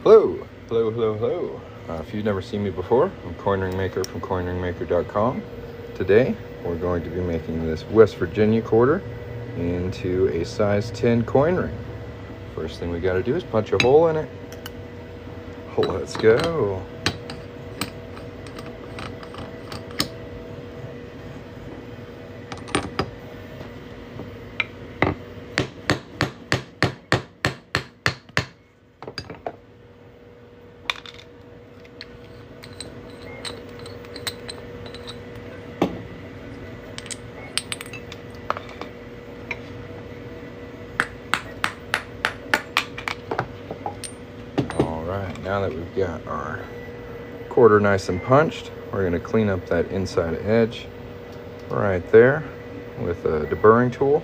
Hello, hello, hello, hello. If you've never seen me before, I'm Coin Ring Maker from coinringmaker.com. Today, we're going to be making this West Virginia quarter into a size 10 coin ring. First thing we got to do is punch a hole in it. Let's go. Alright, now that we've got our quarter nice and punched, we're going to clean up that inside edge right there with a deburring tool.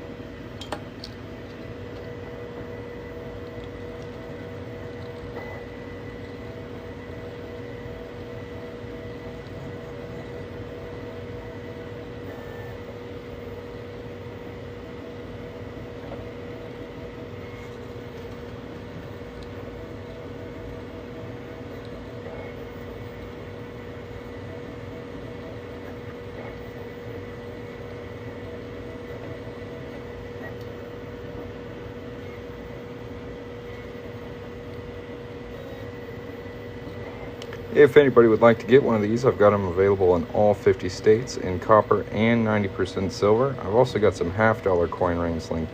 If anybody would like to get one of these, I've got them available in all 50 states in copper and 90% silver. I've also got some $half coin rings linked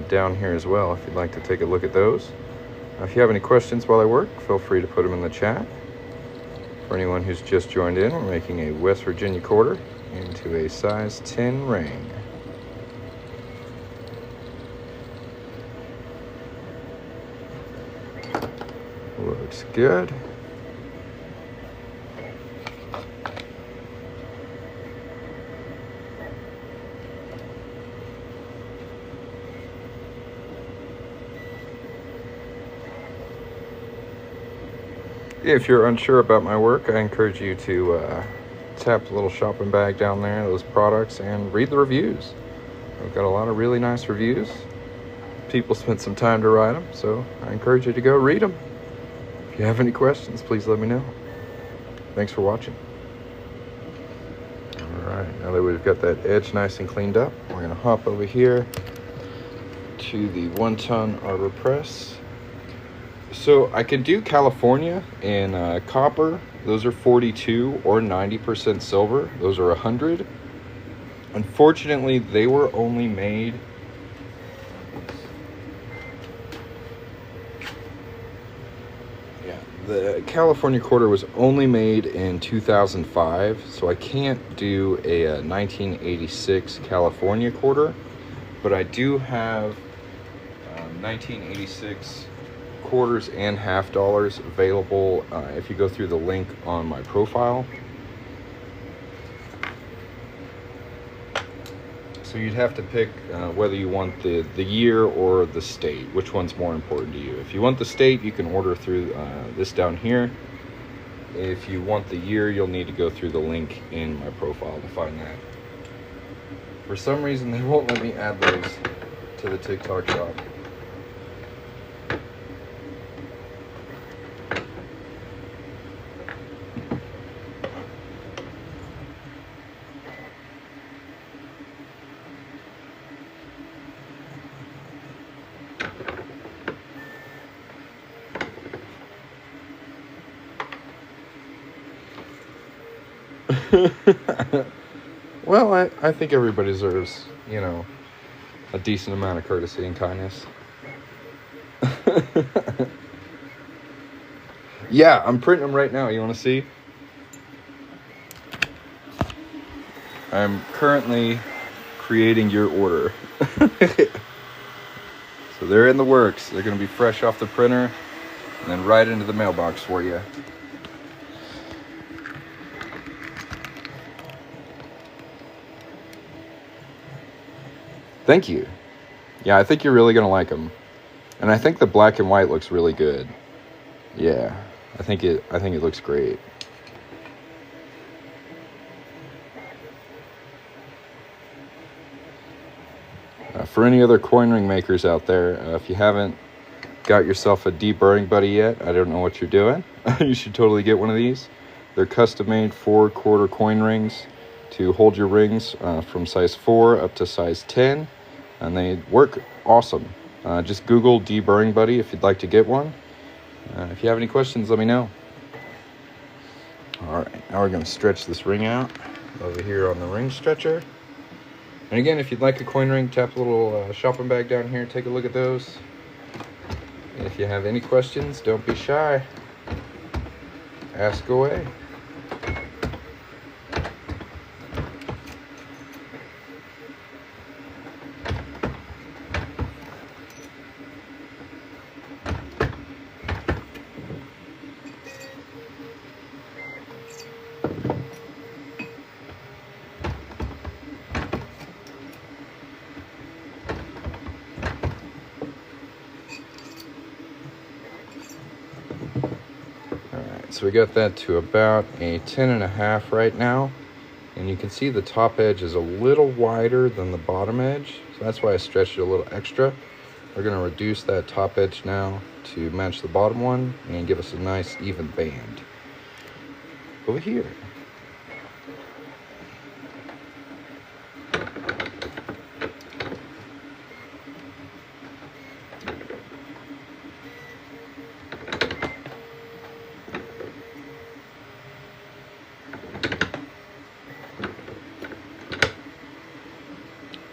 down here as well if you'd like to take a look at those. If you have any questions while I work, feel free to put them in the chat. For anyone who's just joined in, we're making a West Virginia quarter into a size 10 ring. Looks good. If you're unsure about my work, I encourage you to tap the little shopping bag down there, those products, and read the reviews. I've got a lot of really nice reviews. People spent some time to write them, so I encourage you to go read them. If you have any questions, please let me know. Thanks for watching. Alright, now that we've got that edge nice and cleaned up, we're going to hop over here to the 1-ton arbor press. So I can do California in copper. Those are 42 or 90% silver. Those are 100. Unfortunately, they were only made the California quarter was only made in 2005, so I can't do a 1986 California quarter, but I do have 1986 quarters and $half available if you go through the link on my profile. So you'd have to pick whether you want the year or the state, which one's more important to you. If you want the state, you can order through this down here. If you want the year, you'll need to go through the link in my profile to find that. For some reason, they won't let me add those to the TikTok shop. Well, I think everybody deserves, you know, a decent amount of courtesy and kindness. Yeah, I'm printing them right now. You want to see? I'm currently creating your order. So they're in the works. They're going to be fresh off the printer and then right into the mailbox for you. Thank you. Yeah, I think you're really going to like them. And I think the black and white looks really good. Yeah, I think it looks great. For any other coin ring makers out there, if you haven't got yourself a deburring buddy yet, I don't know what you're doing. You should totally get one of these. They're custom made 4-quarter coin rings to hold your rings from size 4 up to size 10, and they work awesome. Just Google deburring buddy if you'd like to get one. If you have any questions, let me know. Alright, now we're going to stretch this ring out over here on the ring stretcher. And again, if you'd like a coin ring, tap a little shopping bag down here, take a look at those. And if you have any questions, don't be shy. Ask away. So we got that to about a 10.5 right now, and you can see the top edge is a little wider than the bottom edge, so that's why I stretched it a little extra. We're going to reduce that top edge now to match the bottom one and give us a nice even band over here.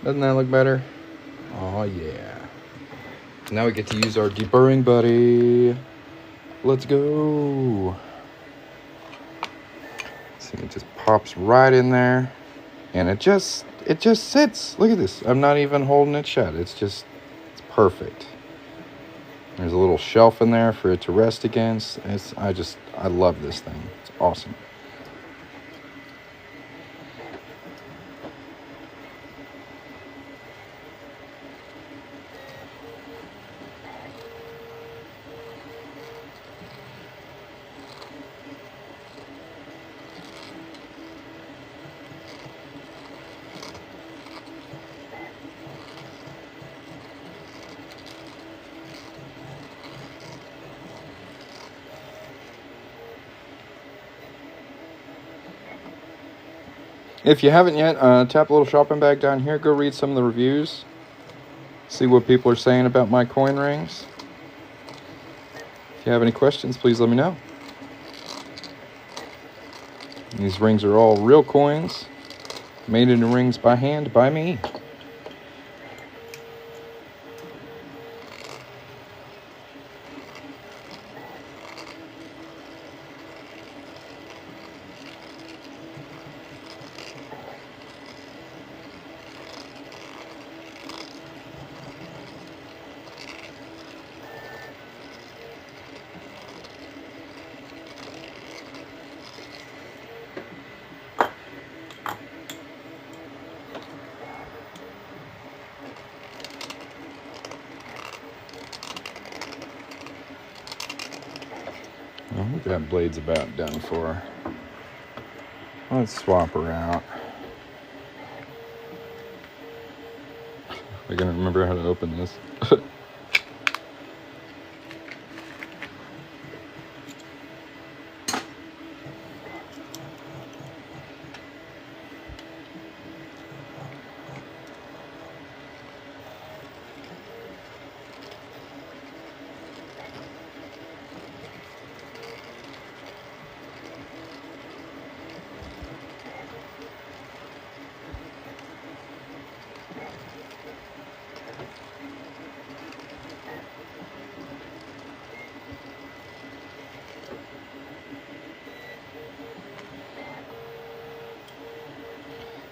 Doesn't that look better? Oh yeah. Now we get to use our deburring buddy. Let's go. See, it just pops right in there, and it just sits. Look at this. I'm not even holding it shut. It's perfect. There's a little shelf in there for it to rest against. I love this thing. It's awesome. If you haven't yet, tap a little shopping bag down here. Go read some of the reviews. See what people are saying about my coin rings. If you have any questions, please let me know. These rings are all real coins, made into rings by hand by me. I think that blade's about done for her. Let's swap her out. I gotta remember how to open this.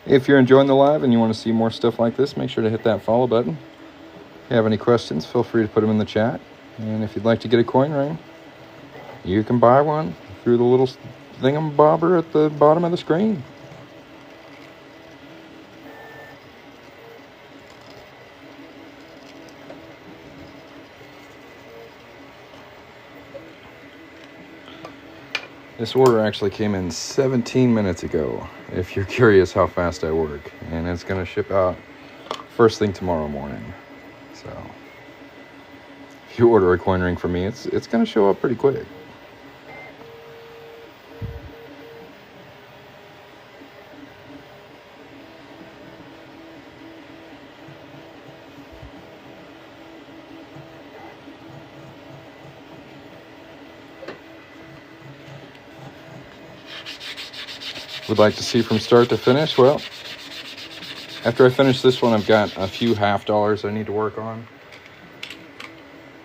If you're enjoying the live and you want to see more stuff like this, make sure to hit that follow button. If you have any questions, feel free to put them in the chat. And if you'd like to get a coin ring, you can buy one through the little thingamabobber at the bottom of the screen. This order actually came in 17 minutes ago, if you're curious how fast I work. And it's going to ship out first thing tomorrow morning. So, if you order a coin ring from me, it's going to show up pretty quick. Would like to see from start to finish? Well, after I finish this one, I've got a few half dollars I need to work on.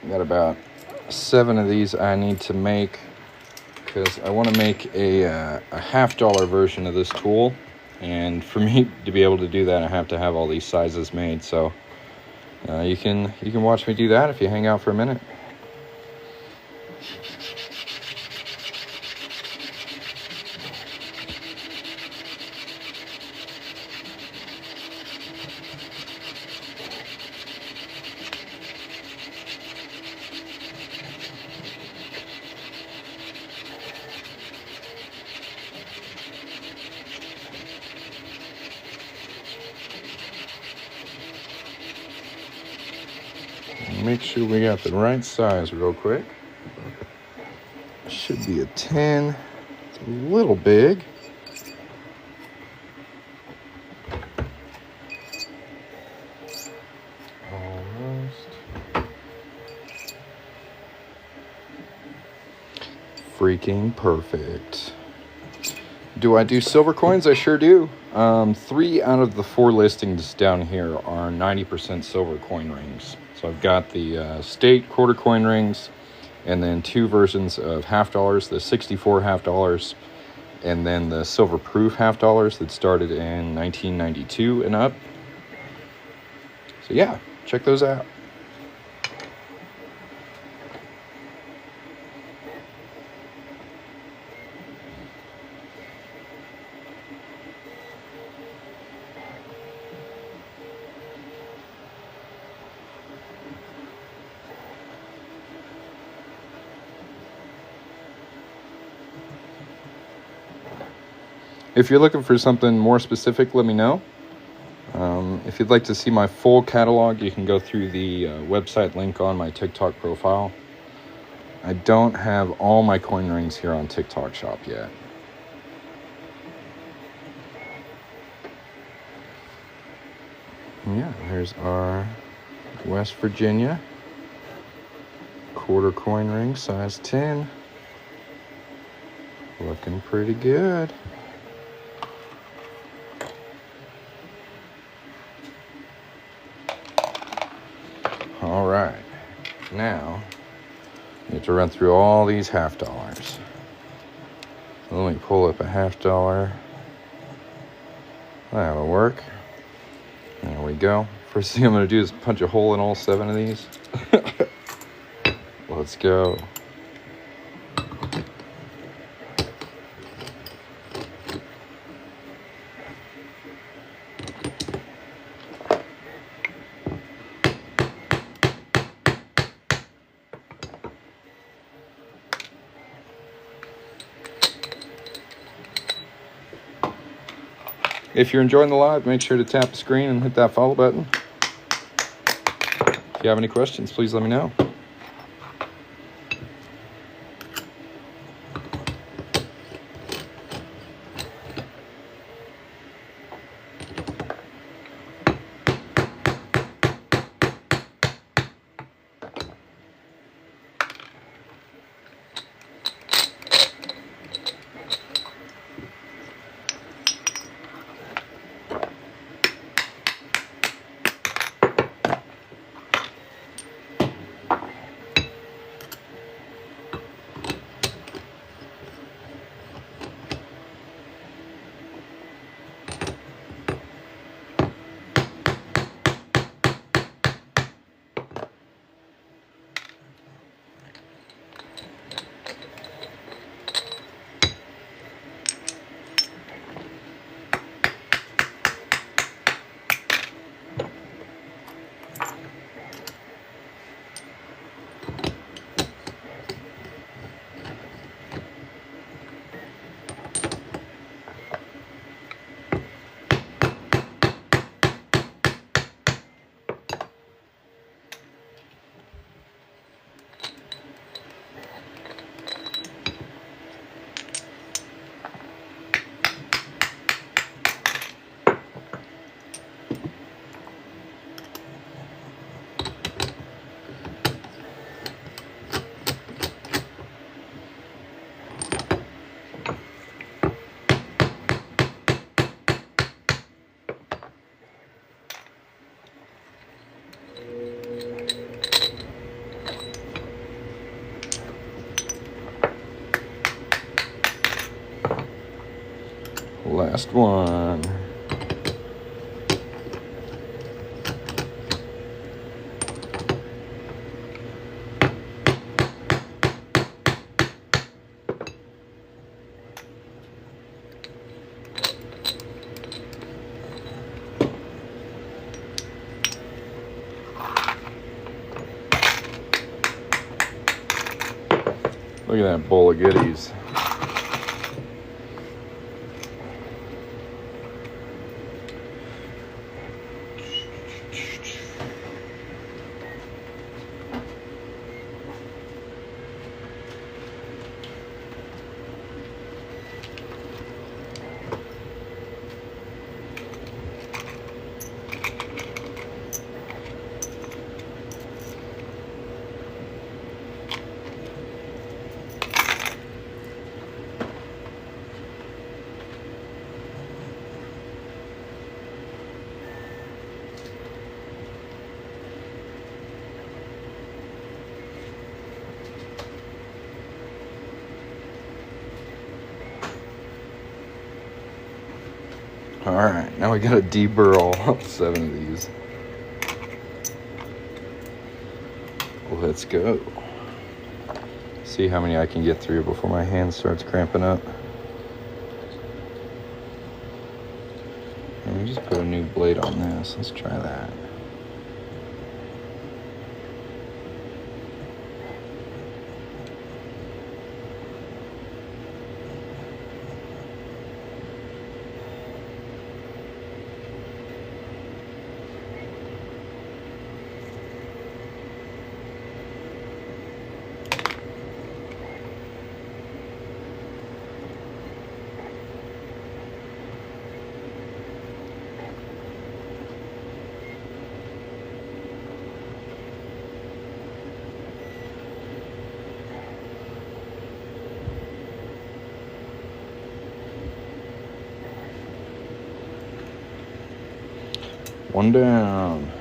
I've got about 7 of these I need to make, because I want to make a $50 version of this tool, and for me to be able to do that, I have to have all these sizes made. So you can watch me do that if you hang out for a minute. Make sure we got the right size real quick. Should be a 10. It's a little big. Almost. Freaking perfect. Do I do silver coins? I sure do. 3 out of the 4 listings down here are 90% silver coin rings. So I've got the state quarter coin rings, and then 2 versions of half dollars, the 64 half dollars, and then the silver proof half dollars that started in 1992 and up. So yeah, check those out. If you're looking for something more specific, let me know. If you'd like to see my full catalog, you can go through the website link on my TikTok profile. I don't have all my coin rings here on TikTok Shop yet. Yeah, there's our West Virginia quarter coin ring, size 10. Looking pretty good. All right, now you have to run through all these half dollars. So let me pull up a half dollar. That'll work. There we go. First thing I'm going to do is punch a hole in all 7 of these. Let's go. If you're enjoying the live, make sure to tap the screen and hit that follow button. If you have any questions, please let me know. last one. Look at that bowl of goodies. Alright, now we gotta deburr all 7 of these. Let's go. See how many I can get through before my hand starts cramping up. Let me just put a new blade on this. Let's try that. One down.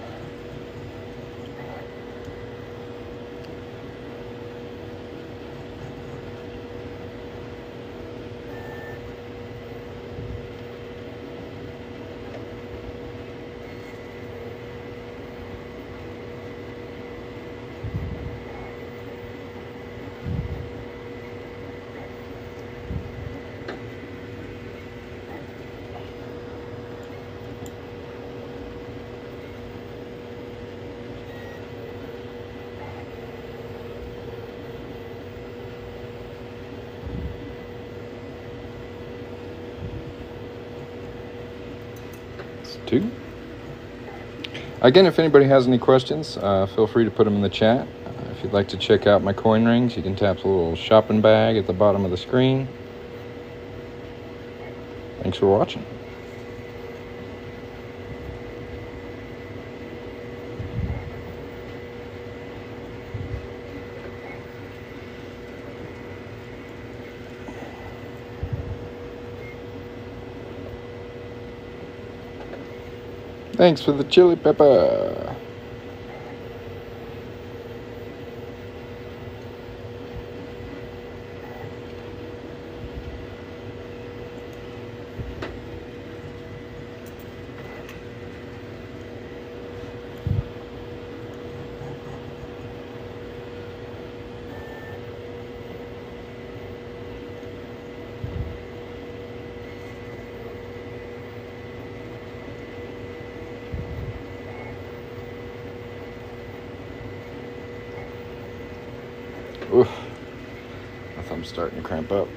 Two. Again, if anybody has any questions, feel free to put them in the chat. If you'd like to check out my coin rings, you can tap the little shopping bag at the bottom of the screen. Thanks for watching. Thanks for the chili pepper. Oof, my thumb's starting to cramp up.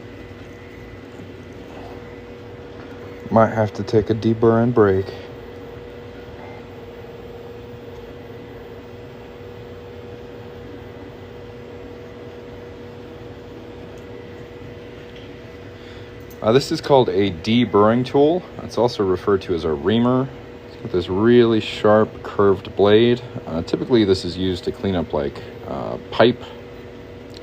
Might have to take a deburr and break. This is called a deburring tool. It's also referred to as a reamer. It's got this really sharp curved blade. Typically this is used to clean up like pipe,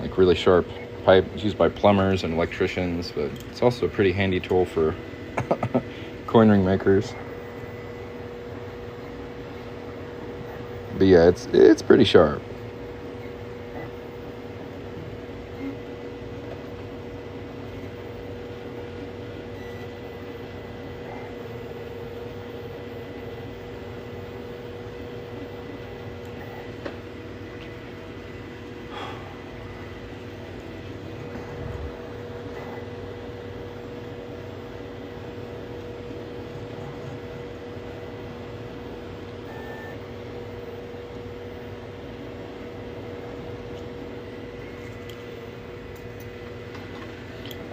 like really sharp pipe. It's used by plumbers and electricians, but it's also a pretty handy tool for coin ring makers. But yeah, it's pretty sharp.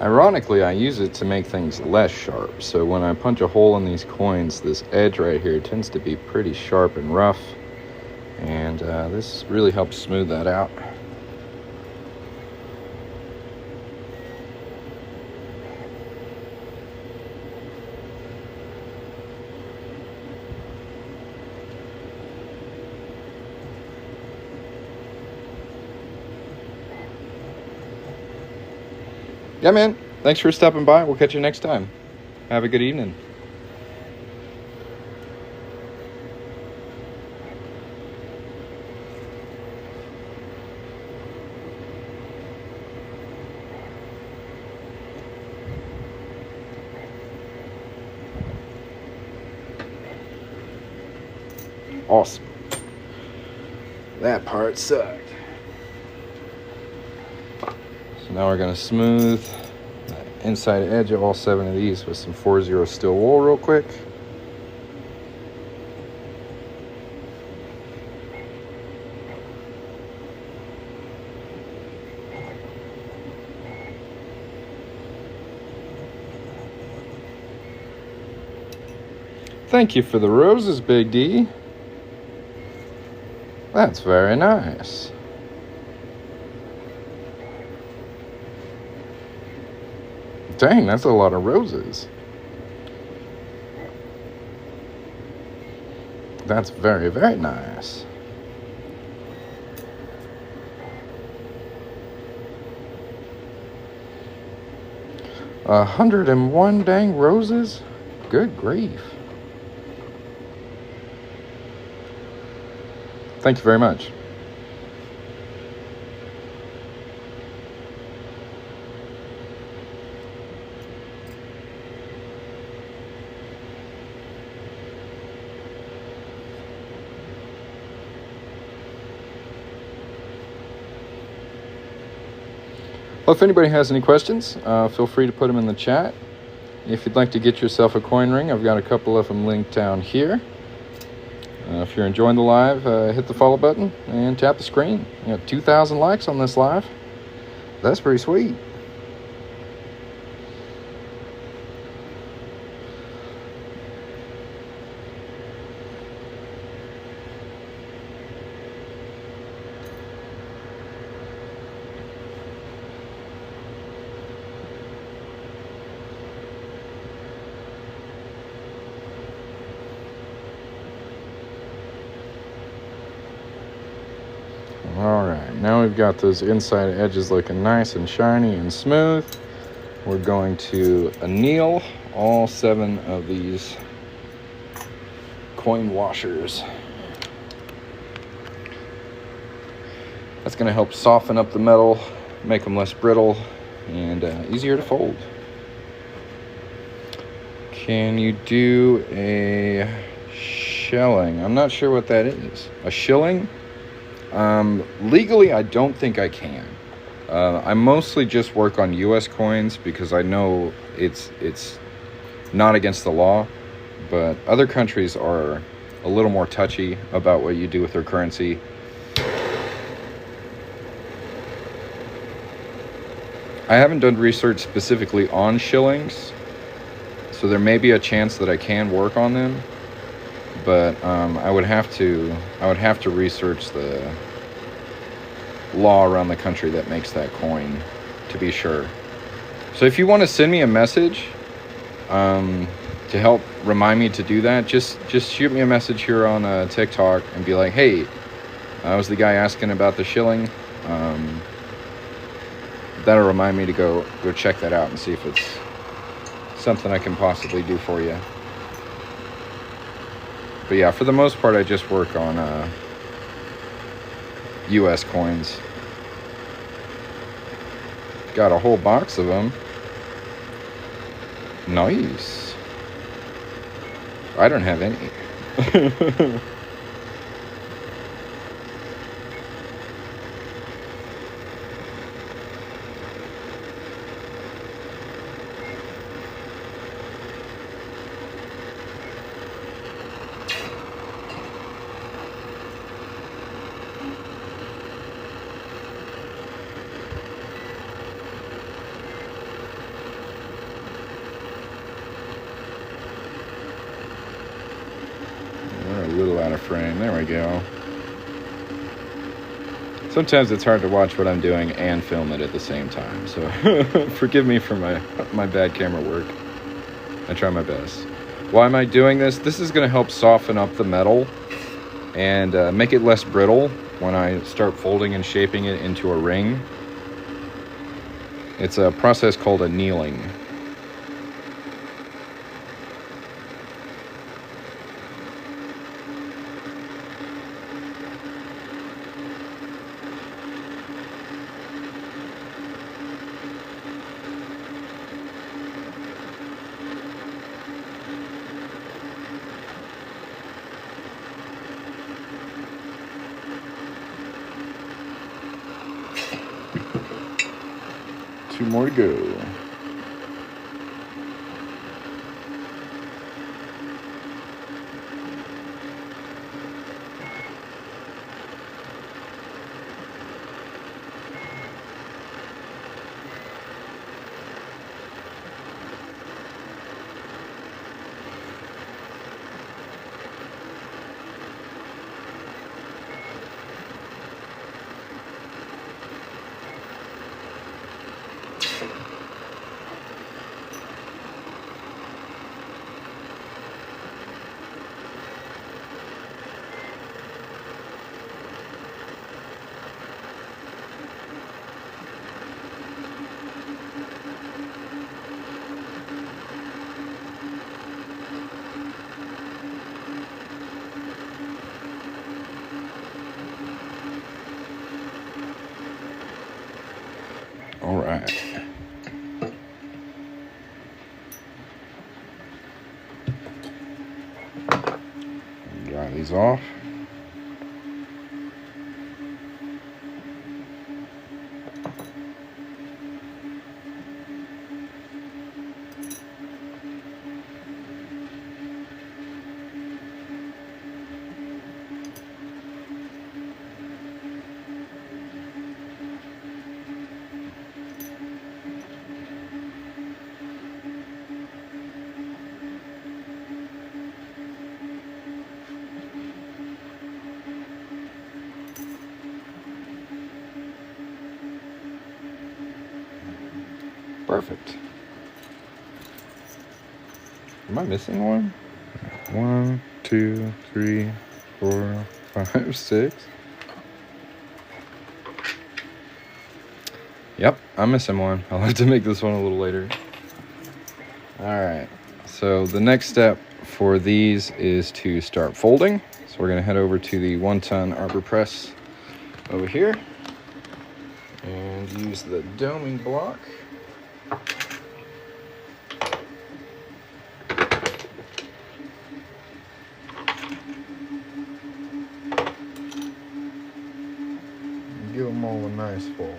Ironically, I use it to make things less sharp. So when I punch a hole in these coins, this edge right here tends to be pretty sharp and rough. And this really helps smooth that out. Yeah, man. Thanks for stopping by. We'll catch you next time. Have a good evening. Awesome. That part sucked. So now we're going to smooth the inside edge of all 7 of these with some 4-0 steel wool real quick. Thank you for the roses, Big D. That's very nice. Dang, that's a lot of roses. That's very, very nice. A 101 dang roses? Good grief. Thank you very much. Well, if anybody has any questions, feel free to put them in the chat. If you'd like to get yourself a coin ring, I've got a couple of them linked down here. If you're enjoying the live, hit the follow button and tap the screen. You got 2,000 likes on this live. That's pretty sweet. Alright, now we've got those inside edges looking nice and shiny and smooth. We're going to anneal all 7 of these coin washers. That's going to help soften up the metal, make them less brittle, and easier to fold. Can you do a shelling? I'm not sure what that is. A shilling? Legally, I don't think I can. I mostly just work on U.S. coins because I know it's not against the law, but other countries are a little more touchy about what you do with their currency. I haven't done research specifically on shillings, so there may be a chance that I can work on them, but I would have to research the law around the country that makes that coin to be sure. So if you want to send me a message to help remind me to do that, just shoot me a message here on TikTok and be like, hey, I was the guy asking about the shilling. That'll remind me to go check that out and see if it's something I can possibly do for you. But yeah, for the most part, I just work on U.S. coins. Got a whole box of them. Nice. I don't have any. frame. There we go. Sometimes it's hard to watch what I'm doing and film it at the same time, so forgive me for my bad camera work. I try my best. Why am I doing this? This is going to help soften up the metal and make it less brittle when I start folding and shaping it into a ring. It's a process called annealing. Two more to go. All right. Dry these off. Perfect. Am I missing one? 1, 2, 3, 4, 5, 6. Yep, I'm missing one. I'll have to make this one a little later. Alright, so the next step for these is to start folding. So we're going to head over to the 1-ton arbor press over here and use the doming block. Give them all a nice fold.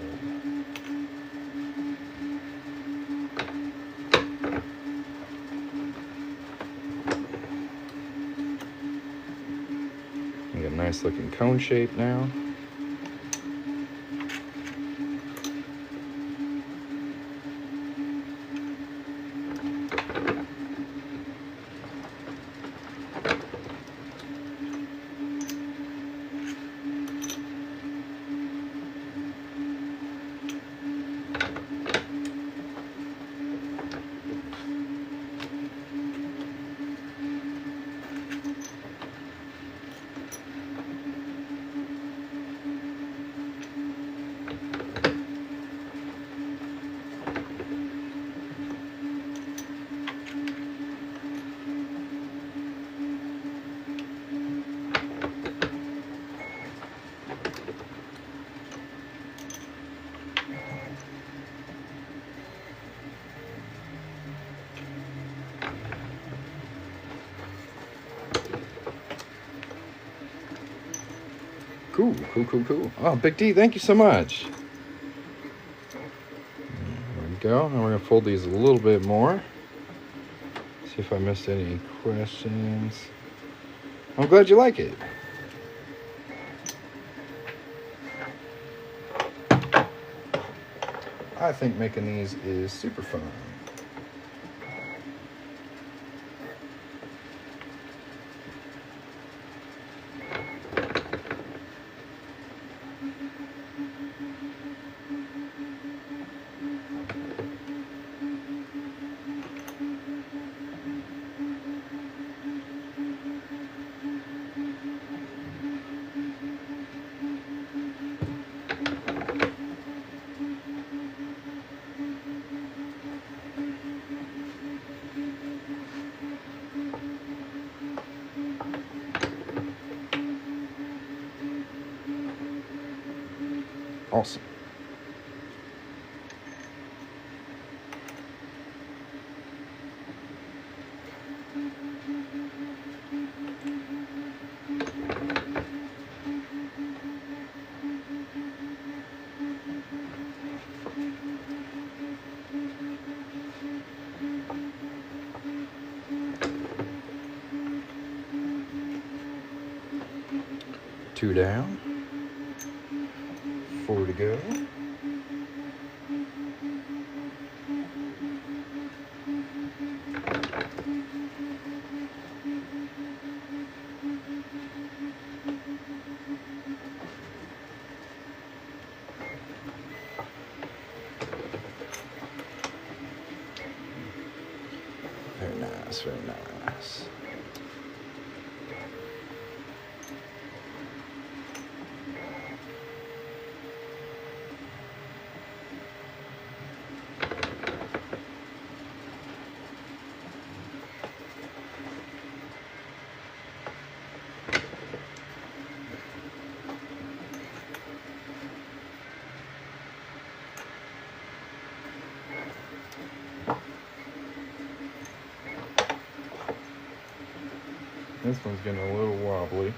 You get a nice looking cone shape now. Cool. Oh, Big D, thank you so much. There we go. Now we're going to fold these a little bit more. See if I missed any questions. I'm glad you like it. I think making these is super fun. Awesome. Two down. 4 to go. Very nice, very nice. This one's getting a little wobbly.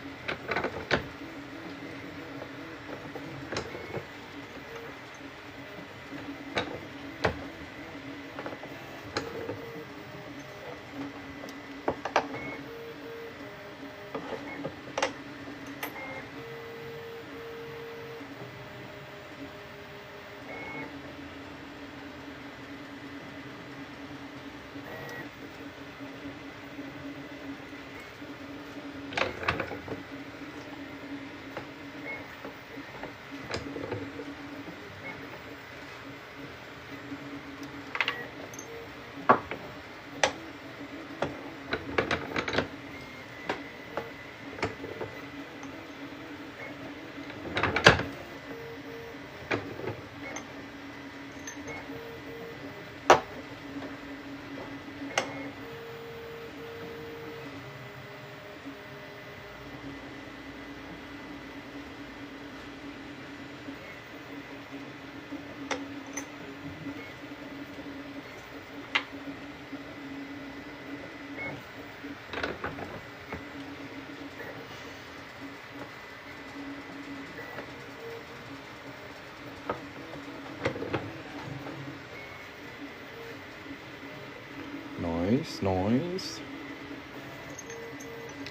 Nice, nice.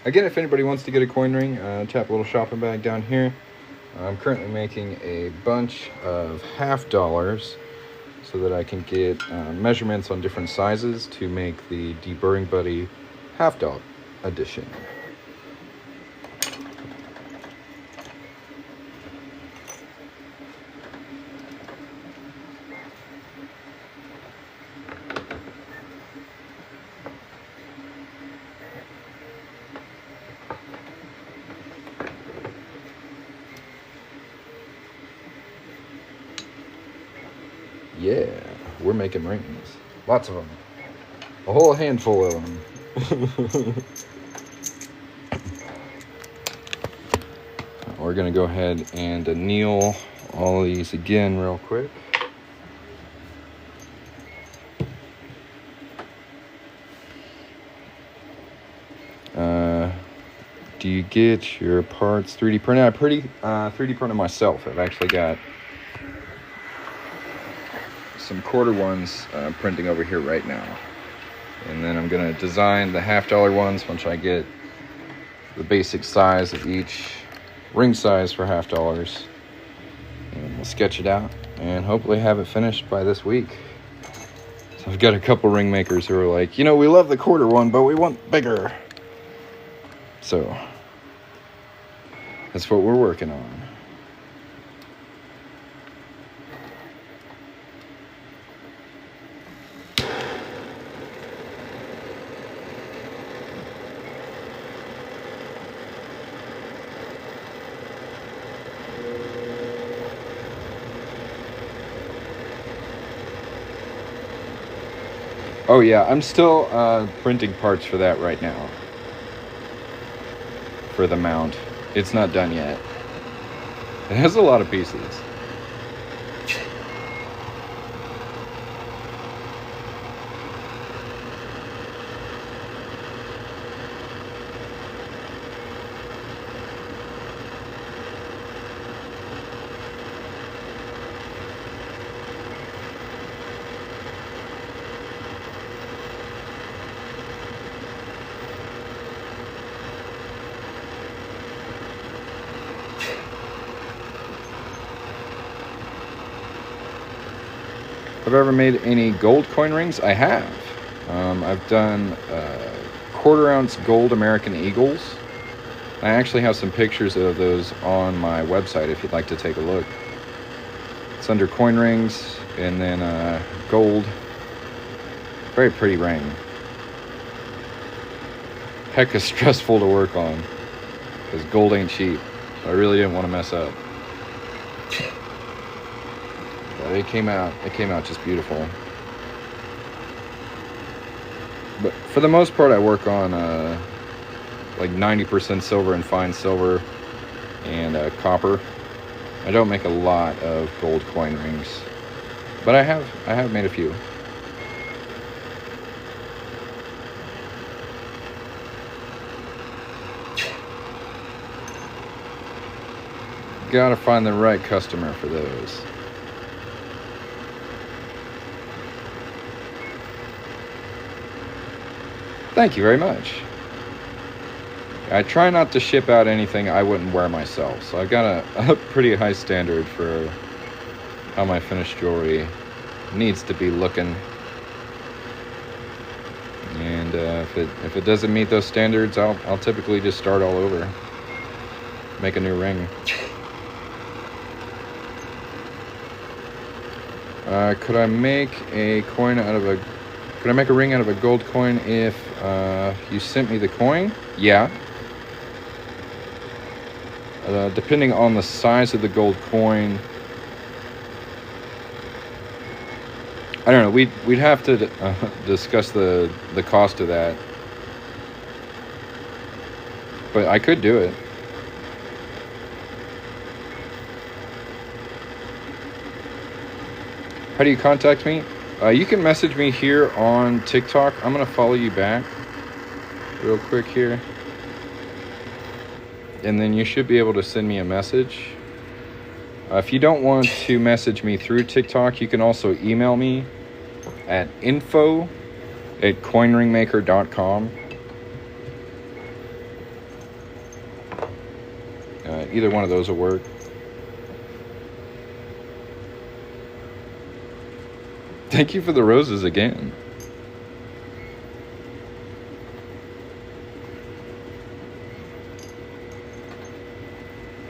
Again, if anybody wants to get a coin ring, tap a little shopping bag down here. I'm currently making a bunch of $half so that I can get measurements on different sizes to make the Deburring Buddy $half edition. Yeah, we're making rings. Lots of them. A whole handful of them. We're going to go ahead and anneal all these again real quick. Do you get your parts 3D printed? I 3D printed myself. I've actually got some quarter ones printing over here right now, and then I'm gonna design the $half ones once I get the basic size of each ring size for $half, and we'll sketch it out and hopefully have it finished by this week. So I've got a couple ring makers who are like, you know, we love the quarter one, but we want bigger. So that's what we're working on. Oh yeah, I'm still printing parts for that right now. For the mount. It's not done yet. It has a lot of pieces. Have I ever made any gold coin rings? I have. I've done quarter-ounce gold American Eagles. I actually have some pictures of those on my website if you'd like to take a look. It's under coin rings, and then gold. Very pretty ring. Hecka stressful to work on, because gold ain't cheap. So I really didn't want to mess up. But it came out just beautiful. But for the most part, I work on like 90% silver and fine silver and copper. I don't make a lot of gold coin rings, but I have made a few. Gotta find the right customer for those. Thank you very much. I try not to ship out anything I wouldn't wear myself, so I've got a pretty high standard for how my finished jewelry needs to be looking. And if it doesn't meet those standards, I'll typically just start all over, make a new ring. Could I make a ring out of a gold coin if you sent me the coin? Yeah. Depending on the size of the gold coin, I don't know. We'd have to discuss the cost of that, but I could do it. How do you contact me? You can message me here on TikTok. I'm gonna follow you back real quick here, and then you should be able to send me a message. If you don't want to message me through TikTok, you can also email me at info@coinringmaker.com. Either one of those will work. Thank you for the roses again.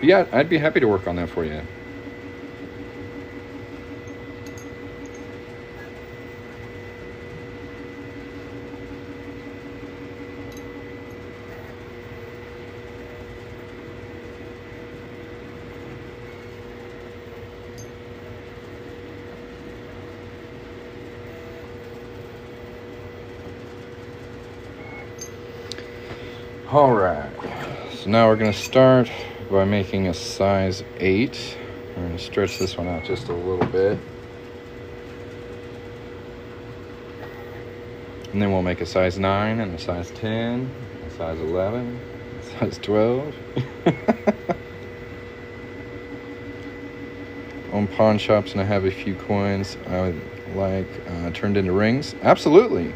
Yeah, I'd be happy to work on that for you. All right, so now we're going to start by making a size 8. I'm going to stretch this one out just a little bit. And then we'll make a size 9 and a size 10, a size 11, a size 12. On pawn shops, and I have a few coins I would like turned into rings. Absolutely.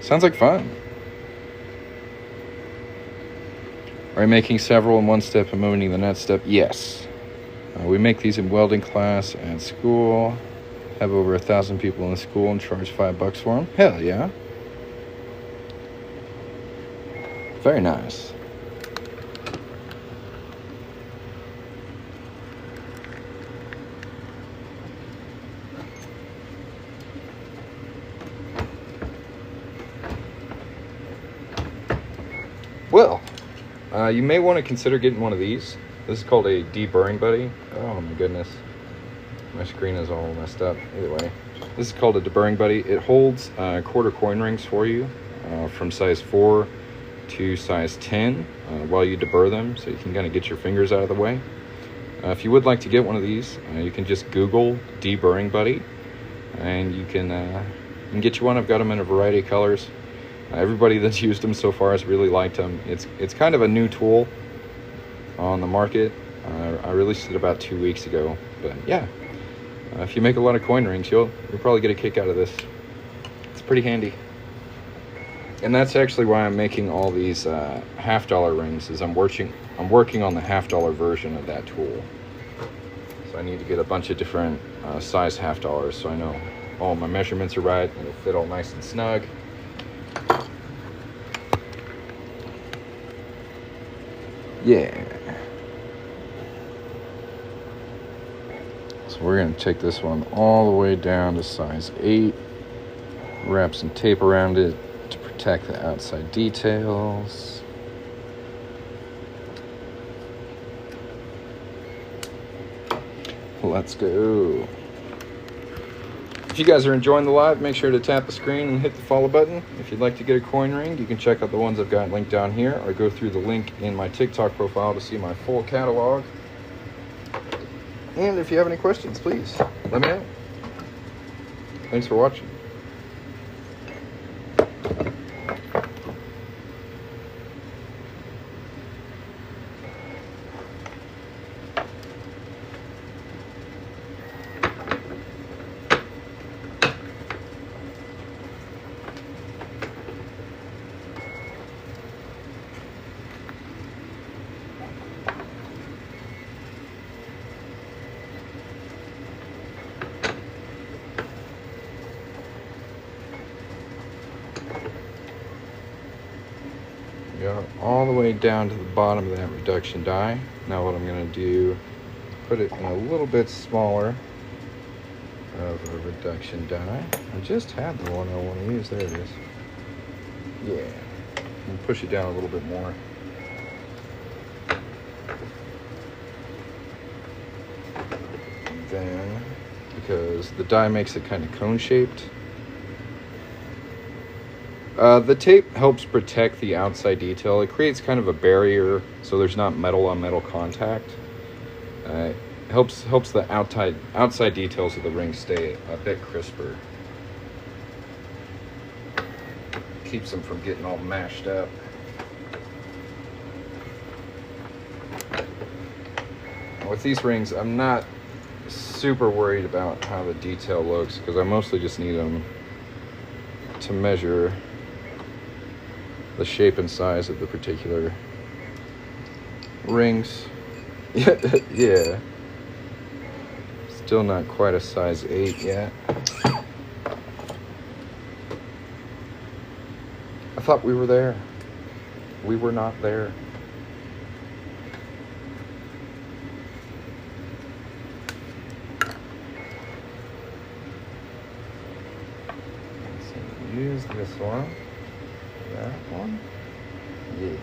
Sounds like fun. Are you making several in one step and moving to the next step? Yes. We make these in welding class at school. Have over 1,000 people in the school and charge $5 for them. Hell yeah. Very nice. Well, you may want to consider getting one of these. This is called a deburring buddy. Oh my goodness. My screen is all messed up. Either way. This is called a deburring buddy. It holds quarter coin rings for you from size 4 to size 10 while you deburr them, so you can kind of get your fingers out of the way. If you would like to get one of these, you can just Google deburring buddy and you can get you one. I've got them in a variety of colors. Everybody that's used them so far has really liked them. It's kind of a new tool on the market. I released it about 2 weeks ago, but yeah, if you make a lot of coin rings, you'll probably get a kick out of this. It's pretty handy. And that's actually why I'm making all these $half-dollar rings, is I'm working on the $half-dollar version of that tool. So I need to get a bunch of different size half dollars so I know all my measurements are right and it'll fit all nice and snug. Yeah. So we're going to take this one all the way down to size 8. Wrap some tape around it to protect the outside details. Let's go. If you guys are enjoying the live, make sure to tap the screen and hit the follow button. If you'd like to get a coin ring, you can check out the ones I've got linked down here or go through the link in my TikTok profile to see my full catalog. And if you have any questions, please let me know. Thanks for watching. Got all the way down to the bottom of that reduction die. Now what I'm going to do, put it in a little bit smaller of a reduction die. I just had the one I want to use. There it is. Yeah. And push it down a little bit more. Then, because the die makes it kind of cone shaped, the tape helps protect the outside detail. It creates kind of a barrier so there's not metal on metal contact. Helps the outside details of the ring stay a bit crisper. Keeps them from getting all mashed up. With these rings, I'm not super worried about how the detail looks because I mostly just need them to measure the shape and size of the particular rings. Yeah. Still not quite a size 8 yet. I thought we were there. We were not there. Let's use this one. That one? Yeah.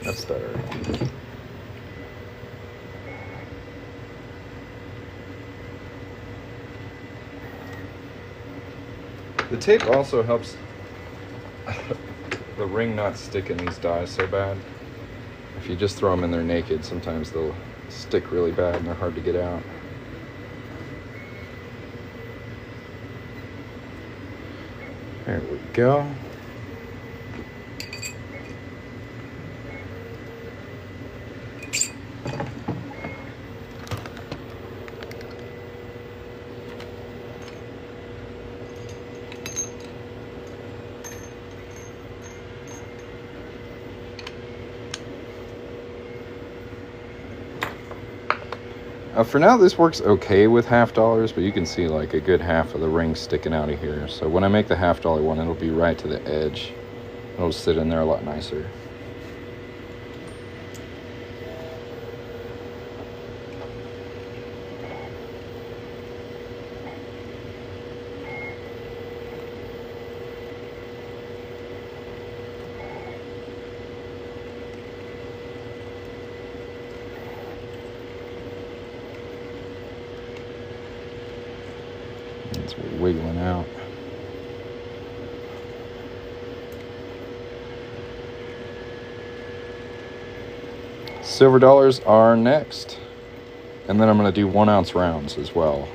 That's better. The tape also helps the ring not stick in these dies so bad. If you just throw them in there naked, sometimes they'll stick really bad and they're hard to get out. There we go. For now, this works okay with half dollars, but you can see like a good half of the ring sticking out of here. So when I make the half dollar one, it'll be right to the edge. It'll sit in there a lot nicer. It's wiggling out. Silver dollars are next. And then I'm going to do 1 ounce rounds as well.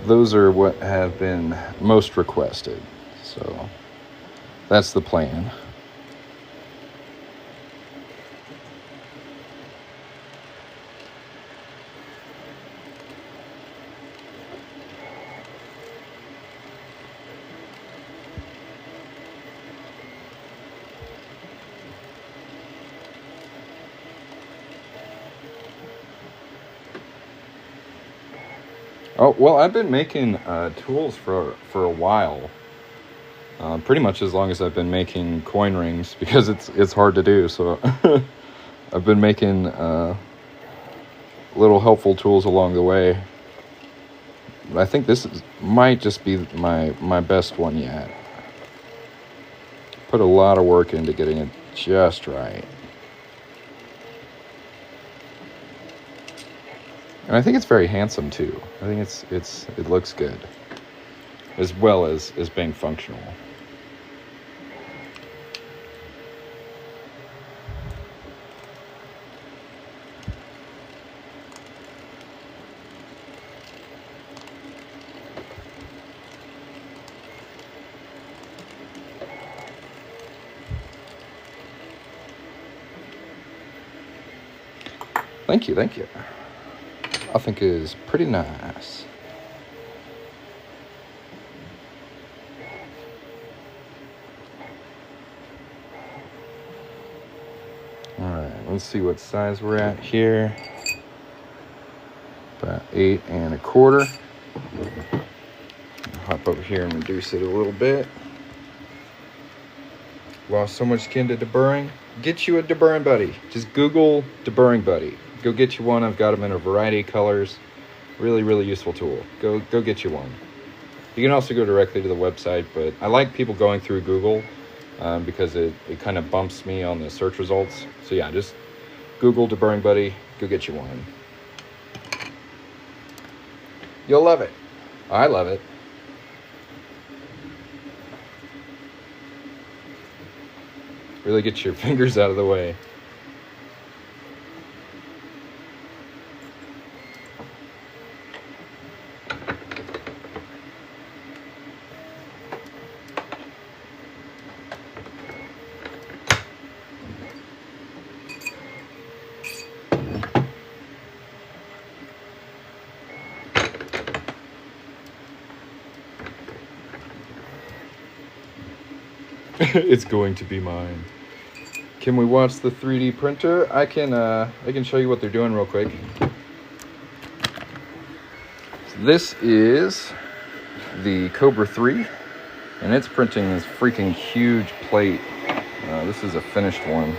Those are what have been most requested. So that's the plan. Oh, well, I've been making tools for a while. Pretty much as long as I've been making coin rings, because it's hard to do. So I've been making little helpful tools along the way. But I think might just be my best one yet. Put a lot of work into getting it just right. And I think it's very handsome too. I think it looks good, as well as being functional. Thank you, thank you. I think is pretty nice. All right, let's see what size we're at here. About 8 1/4. Hop over here and reduce it a little bit. Lost so much skin to deburring. Get you a deburring buddy. Just Google deburring buddy. Go get you one. I've got them in a variety of colors. Really, really useful tool. Go get you one. You can also go directly to the website, but I like people going through Google because it kind of bumps me on the search results. So yeah, just Google deburring buddy. Go get you one. You'll love it. I love it. Really get your fingers out of the way. It's going to be mine. Can we watch the 3D printer? I can show you what they're doing real quick. So this is the Cobra 3, and it's printing this freaking huge plate. This is a finished one,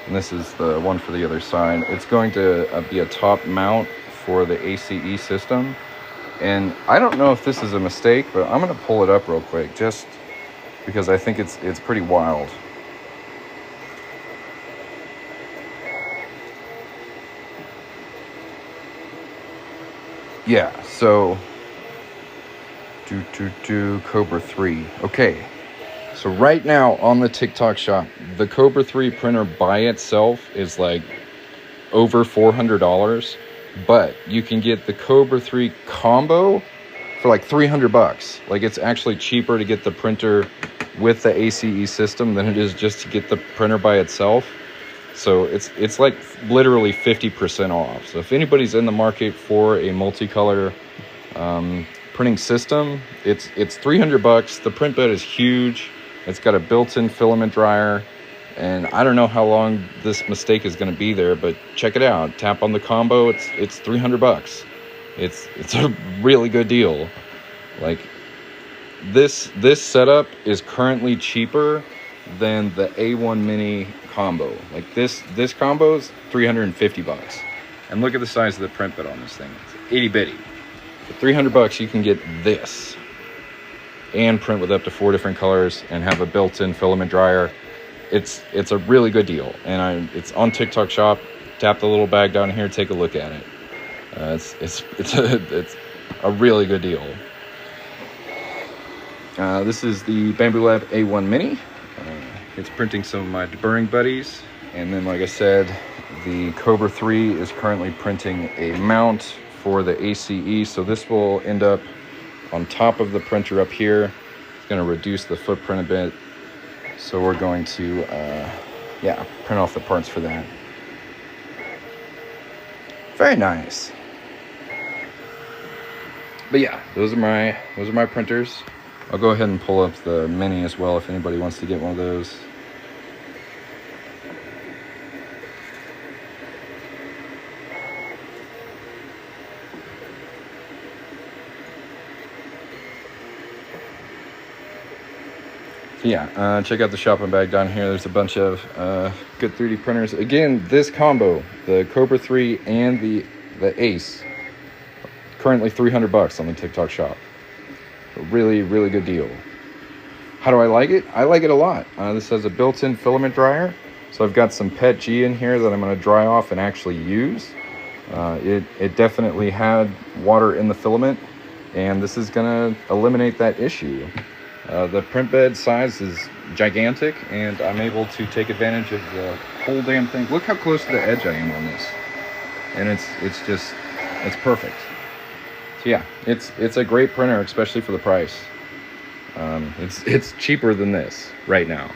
and this is the one for the other side. It's going to be a top mount for the ACE system, and I don't know if this is a mistake, but I'm going to pull it up real quick just because I think it's pretty wild. Yeah, so Cobra 3. Okay, so right now on the TikTok shop, the Cobra 3 printer by itself is like over $400, but you can get the Cobra 3 combo for like $300. Like, it's actually cheaper to get the printer with the ACE system than it is just to get the printer by itself. So it's like literally 50% off. So if anybody's in the market for a multicolor printing system, it's $300. The print bed is huge. It's got a built-in filament dryer, and I don't know how long this mistake is going to be there, but check it out. Tap on the combo. It's $300. It's a really good deal. Like, this setup is currently cheaper than the A1 Mini combo. Like, this combo is $350. And look at the size of the print bed on this thing. It's itty bitty. For $300 you can get this and print with up to 4 different colors and have a built-in filament dryer. It's a really good deal, and it's on TikTok shop. Tap the little bag down here, take a look at it. It's a really good deal. This is the Bamboo Lab A1 Mini. It's printing some of my deburring buddies, and then, like I said, the Cobra 3 is currently printing a mount for the ACE. So this will end up on top of the printer up here. It's going to reduce the footprint a bit. So we're going to, yeah, print off the parts for that. Very nice. But yeah, those are my printers. I'll go ahead and pull up the mini as well if anybody wants to get one of those. Yeah, check out the shopping bag down here. There's a bunch of good 3D printers. Again, this combo, the Cobra 3 and the Ace, currently $300 on the TikTok shop. A really, really good deal. How do I like it? I like it a lot. This has a built-in filament dryer. So I've got some PET G in here that I'm going to dry off and actually use. It definitely had water in the filament, and this is going to eliminate that issue. The print bed size is gigantic, and I'm able to take advantage of the whole damn thing. Look how close to the edge I am on this. And it's perfect. So yeah, it's a great printer, especially for the price. It's cheaper than this right now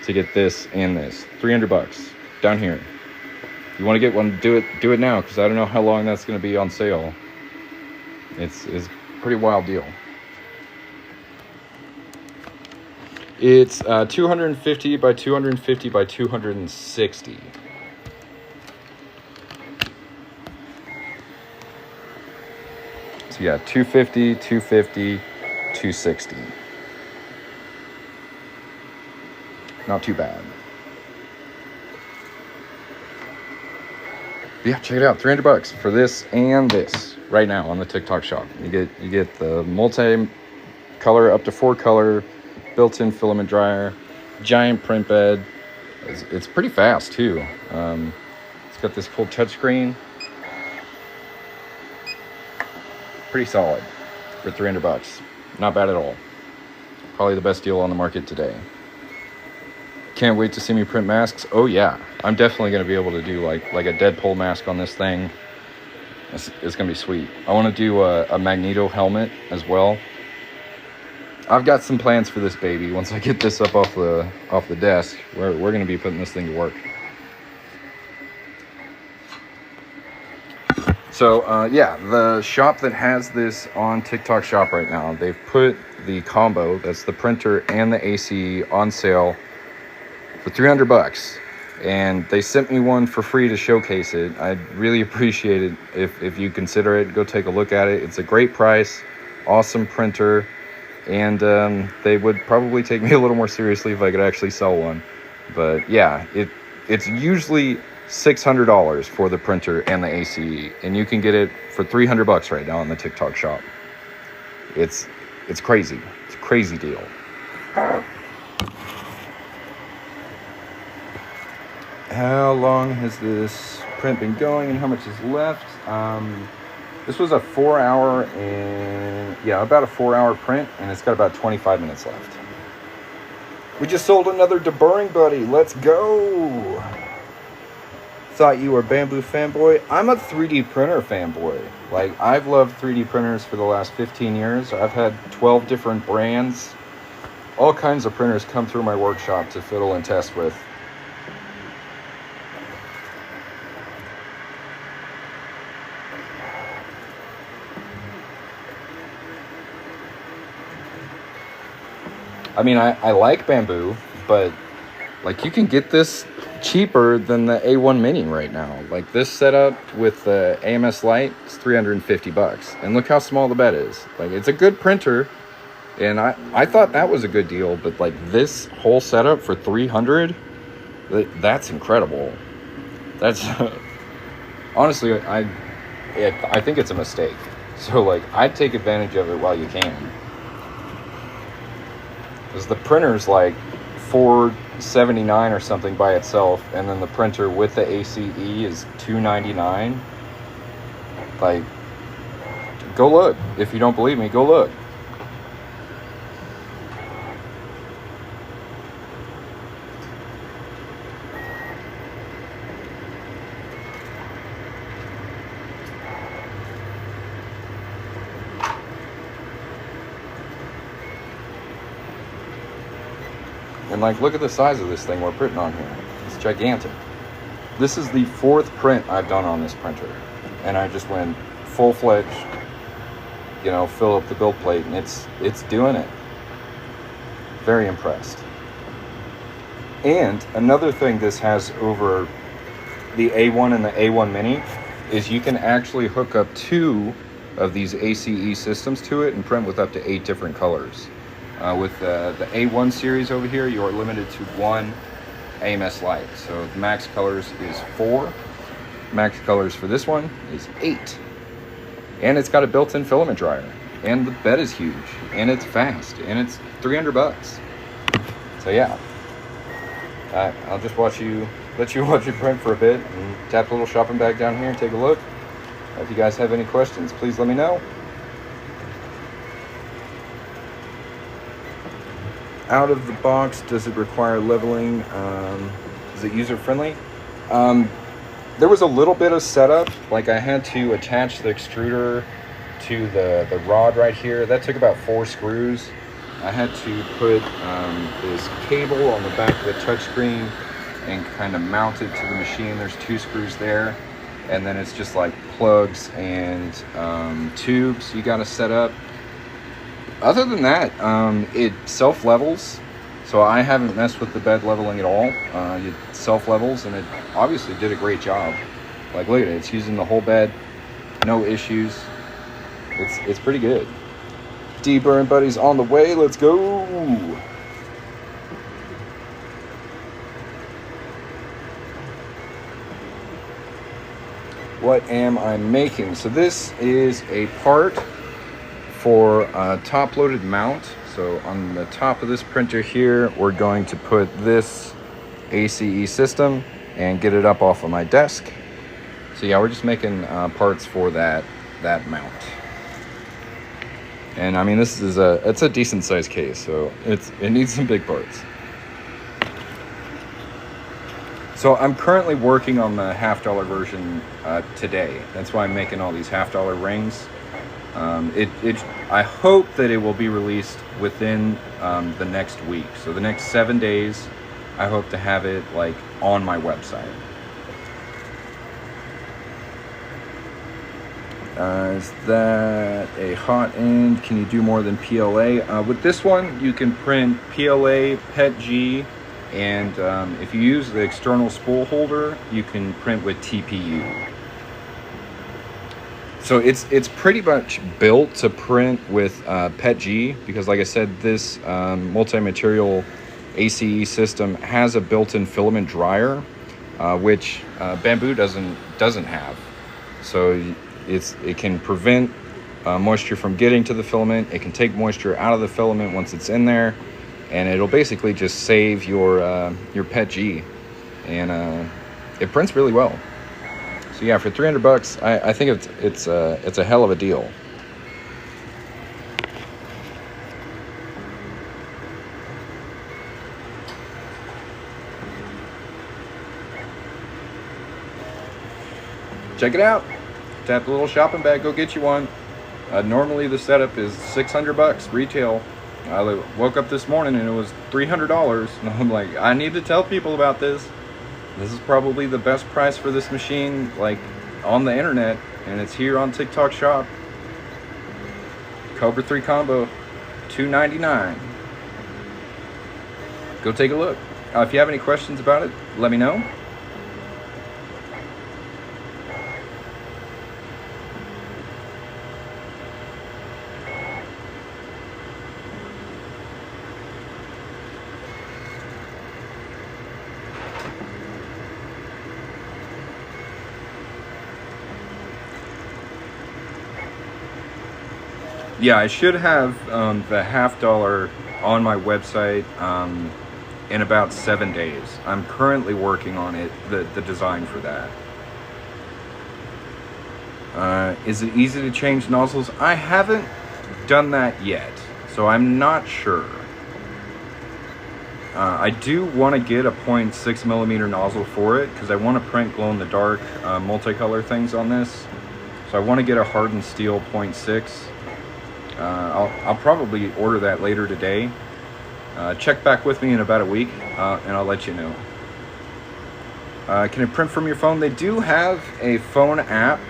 to get this and this. $300 down here. If you want to get one, do it now, because I don't know how long that's going to be on sale. It's a pretty wild deal. It's 250 by 250 by 260. So yeah, 250, 250, 260. Not too bad. But yeah, check it out. $300 for this and this right now on the TikTok shop. You get the multi-color, up to 4-color, built-in filament dryer, giant print bed. It's pretty fast too. It's got this cool touchscreen. Pretty solid for $300. Not bad at all. Probably the best deal on the market today. Can't wait to see me print masks. Oh yeah, I'm definitely going to be able to do like a Deadpool mask on this thing. It's going to be sweet. I want to do a Magneto helmet as well. I've got some plans for this baby. Once I get this up off the desk, we're going to be putting this thing to work. So yeah, the shop that has this on TikTok shop right now, they've put the combo, that's the printer and the AC, on sale for $300. And they sent me one for free to showcase it. I'd really appreciate it if you consider it. Go take a look at it. It's a great price, awesome printer, and they would probably take me a little more seriously if I could actually sell one. But yeah, it's usually $600 for the printer and the ACE, and you can get it for $300 right now on the TikTok shop. It's crazy. It's a crazy deal. How long has this print been going and how much is left? This was a 4-hour and about a 4-hour print, and it's got about 25 minutes left. We just sold another deburring buddy. Let's go. Thought you were a Bamboo fanboy. I'm a 3D printer fanboy. Like, I've loved 3D printers for the last 15 years. I've had 12 different brands. All kinds of printers come through my workshop to fiddle and test with. I mean, I like Bamboo, but like, you can get this cheaper than the A1 Mini right now. Like, this setup with the AMS Lite is $350, and look how small the bed is. Like, it's a good printer, and I thought that was a good deal, but like, this whole setup for $300, that's incredible. That's honestly, I think it's a mistake. So like, I'd take advantage of it while you can. Because the printer's like $479 or something by itself, and then the printer with the ACE is $299. Like, go look. If you don't believe me, go look. And like, look at the size of this thing we're printing on here. It's gigantic. This is the 4th print I've done on this printer. And I just went full-fledged, you know, fill up the build plate, and it's doing it. Very impressed. And another thing this has over the A1 and the A1 Mini is you can actually hook up 2 of these ACE systems to it and print with up to 8 different colors. With the A1 series over here, you are limited to 1 AMS light. So the max colors is 4. Max colors for this one is 8. And it's got a built-in filament dryer. And the bed is huge. And it's fast. And it's $300. So yeah. I'll just let you watch it print for a bit and tap the little shopping bag down here and take a look. If you guys have any questions, please let me know. Out of the box, does it require leveling? Is it user-friendly? There was a little bit of setup. Like, I had to attach the extruder to the rod right here. That took about 4 screws. I had to put this cable on the back of the touchscreen and kind of mount it to the machine. There's 2 screws there. And then it's just like plugs and tubes you got to set up. Other than that, it self-levels. So I haven't messed with the bed leveling at all. It self-levels, and it obviously did a great job. Like, look at it. It's using the whole bed. No issues. It's pretty good. D-Burn Buddy's on the way. Let's go. What am I making? So this is a part for a top-loaded mount. So on the top of this printer here, we're going to put this ACE system and get it up off of my desk. So yeah, we're just making parts for that mount. And I mean, this is it's a decent sized case, so it needs some big parts. So I'm currently working on the $50 version today. That's why I'm making all these $50 rings. I hope that it will be released within the next week. So the next 7 days, I hope to have it like on my website. Is that a hot end? Can you do more than PLA? With this one, you can print PLA, PETG, and if you use the external spool holder, you can print with TPU. So it's pretty much built to print with PETG, because like I said, this multi-material ACE system has a built-in filament dryer, which Bamboo doesn't have. So it can prevent moisture from getting to the filament. It can take moisture out of the filament once it's in there, and it'll basically just save your PETG, and it prints really well. So yeah, for $300, I think it's a hell of a deal. Check it out. Tap the little shopping bag, go get you one. Normally the setup is $600 retail. I woke up this morning and it was $300, and I'm like, I need to tell people about this. This is probably the best price for this machine, like, on the internet, and it's here on TikTok Shop. Cobra 3 combo, $299. Go take a look. If you have any questions about it, let me know. Yeah, I should have the $50 on my website in about 7 days. I'm currently working on it, the design for that. Is it easy to change nozzles? I haven't done that yet, so I'm not sure. I do want to get a 0.6 millimeter nozzle for it, because I want to print glow-in-the-dark multicolor things on this. So I want to get a hardened steel 0.6. I'll probably order that later today. Check back with me in about a week, and I'll let you know. Can it print from your phone? They do have a phone app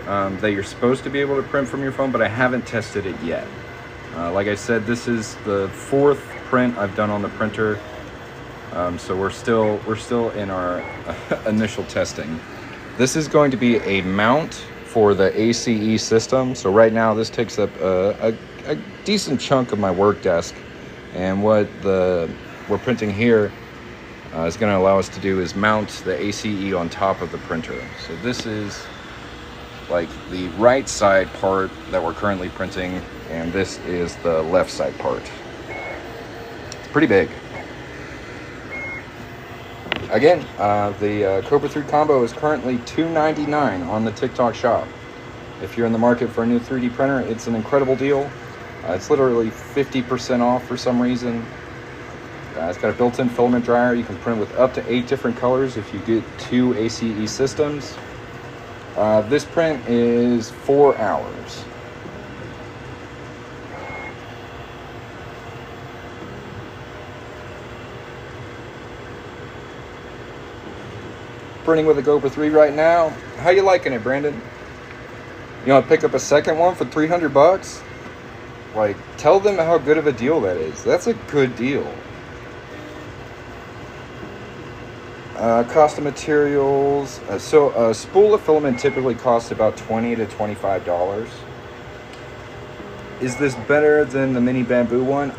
that you're supposed to be able to print from your phone, but I haven't tested it yet. Like I said, this is the 4th print I've done on the printer, so we're still in our initial testing. This is going to be a mount for the ACE system. So right now this takes up a decent chunk of my work desk, and what we're printing here is going to allow us to do is mount the ACE on top of the printer. So this is like the right side part that we're currently printing, and this is the left side part. It's pretty big. Again, the Cobra 3 combo is currently $2.99 on the TikTok shop. If you're in the market for a new 3D printer, it's an incredible deal. It's literally 50% off for some reason. It's got a built-in filament dryer. You can print with up to 8 different colors if you get 2 ACE systems. This print is 4 hours. Printing with a Cobra 3 right now. How you liking it, Brandon? You want to pick up a second one for $300? Like, tell them how good of a deal that is. That's a good deal. Cost of materials. So a spool of filament typically costs about $20 to $25. Is this better than the mini bamboo one?